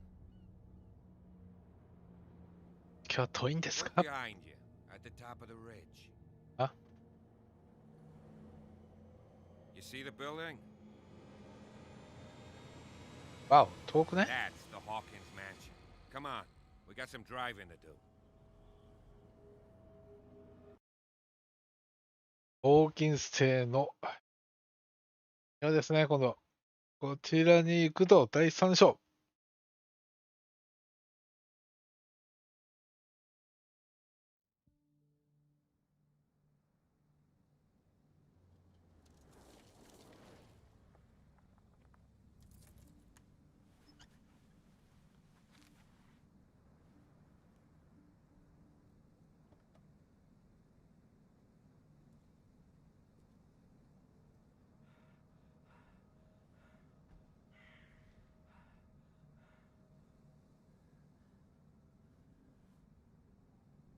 今日遠いんです Look か behind you, at the top of the ridge. あ You see the building? わお、遠くね That's the Hawkins mansion. Come on, we got some driving to do. ホーキンス邸の、いやですね、今度、こちらに行くと第3章。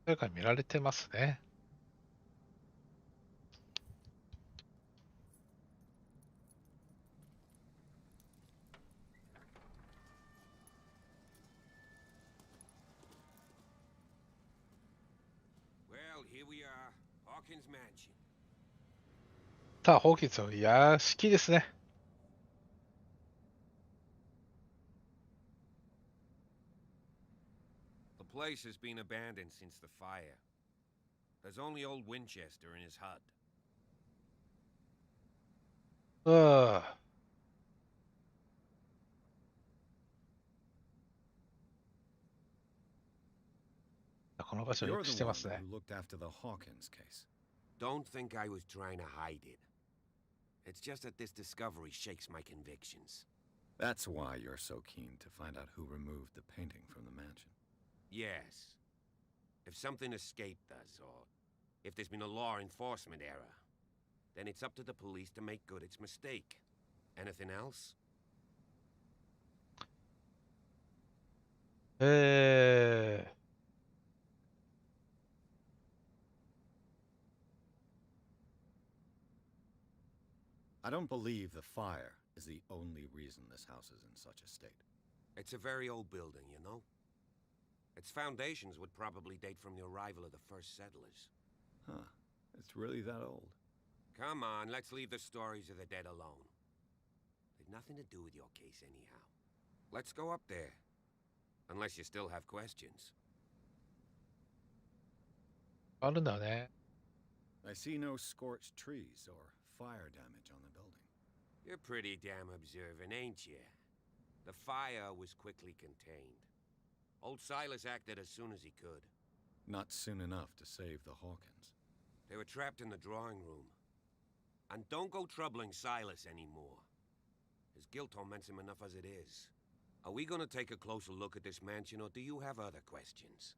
誰かに見られてますね。Well, here we are, Hawkins mansion. さあ、ホーキンスの屋敷ですね。The place has been abandoned since the fire. There's only old Winchester in his hut. うわこの場所をよ You're く the して one ますね。 who looked after the Hawkins case. Don't think I was trying to hide it. It's just that this discovery shakes my convictions. That's why you're so keen to find out who removed the painting from the mansion. Yes. If something escaped us, or if there's been a law enforcement error, then it's up to the police to make good its mistake. Anything else? I don't believe the fire is the only reason this house is in such a state. It's a very old building, you know? Its foundations would probably date from the arrival of the first settlers. Huh. It's really that old. Come on, let's leave the stories of the dead alone. They've nothing to do with your case anyhow. Let's go up there. Unless you still have questions. あるんだね。 I see no scorched trees or fire damage on the building. You're pretty damn observant, ain't you? The fire was quickly contained. Old Silas acted as soon as he could. Not soon enough to save the Hawkins. They were trapped in the drawing room. And don't go troubling Silas anymore. His guilt torments him enough as it is. Are we gonna take a closer look at this mansion, or do you have other questions?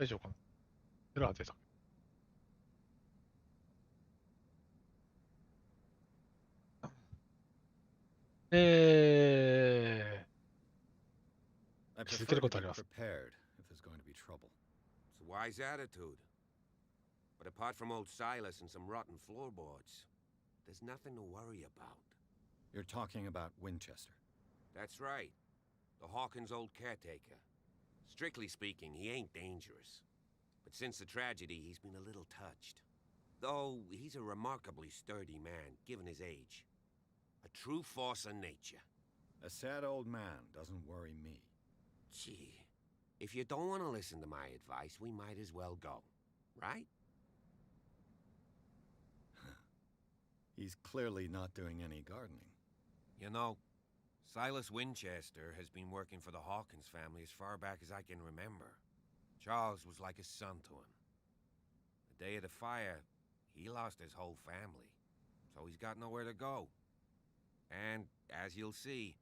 大丈夫かなエラー出た。I 続け prefer るこ to とあ be ります。 prepared if there's going to be trouble. It's a wise attitude. But apart from old Silas and some rotten floorboards, there's nothing to worry about. You're talking about Winchester. That's right. The Hawkins' old caretaker. Strictly speaking, he ain't dangerous. But since the tragedy, he's been a little touched. Though he's a remarkably sturdy man, given his age. A true force of nature. A sad old man doesn't worry me. Gee, if you don't want to listen to my advice, we might as well go. Right? He's clearly not doing any gardening. You know, Silas Winchester has been working for the Hawkins family as far back as I can remember. Charles was like a son to him. The day of the fire, he lost his whole family, so he's got nowhere to go. And, as you'll see,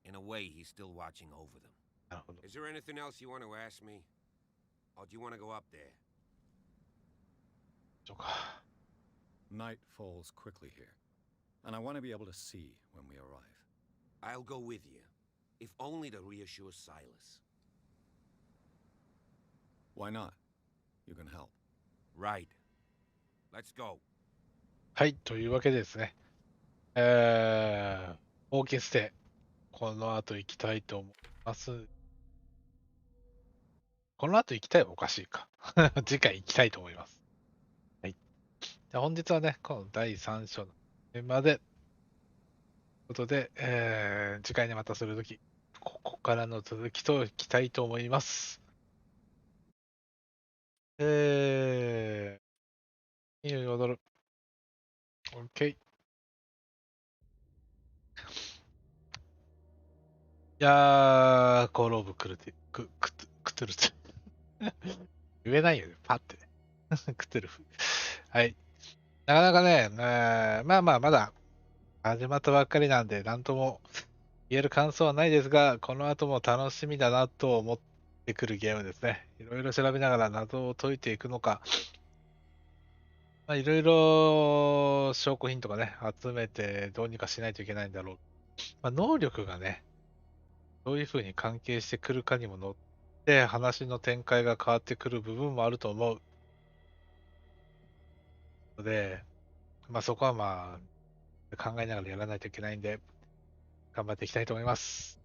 in a way, he's still watching over them. なるほど。 Is there anything else you want to ask me? Or do you want to go up there? そうか。 Night falls quickly here, and I want to be able to see when we arrive. I'll go with you, if only to reassure Silas. Why not? You can help. Right. Let's go. はい、というわけでですね。オーケステ、この後行きたいと思います。この後行きたいはおかしいか。次回行きたいと思います。はい。じゃあ本日はね、この第3章のテーマで、ということで、次回にまたするとき、ここからの続きといきたいと思います。いいよ、踊る。OK。いやー、コールオブクルティ、クトゥルツ。言えないよね、パッてね。クトゥルフ。はい。なかなかね、まあまあ、まだ始まったばっかりなんで、なんとも言える感想はないですが、この後も楽しみだなと思ってくるゲームですね。いろいろ調べながら謎を解いていくのか、まあ、いろいろ証拠品とかね、集めてどうにかしないといけないんだろう。まあ、能力がね、どういうふうに関係してくるかにも乗って、話の展開が変わってくる部分もあると思うので、まあそこはまあ考えながらやらないといけないんで、頑張っていきたいと思います。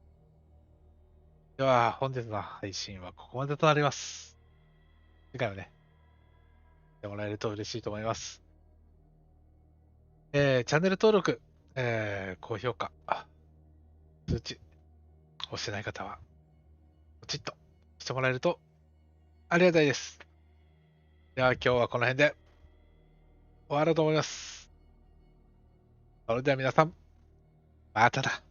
では、本日の配信はここまでとなります。次回もね、見てもらえると嬉しいと思います。チャンネル登録、高評価、通知、押してない方は、ポチッとしてもらえるとありがたいです。では、今日はこの辺で終わろうと思います。それでは皆さん、まただ。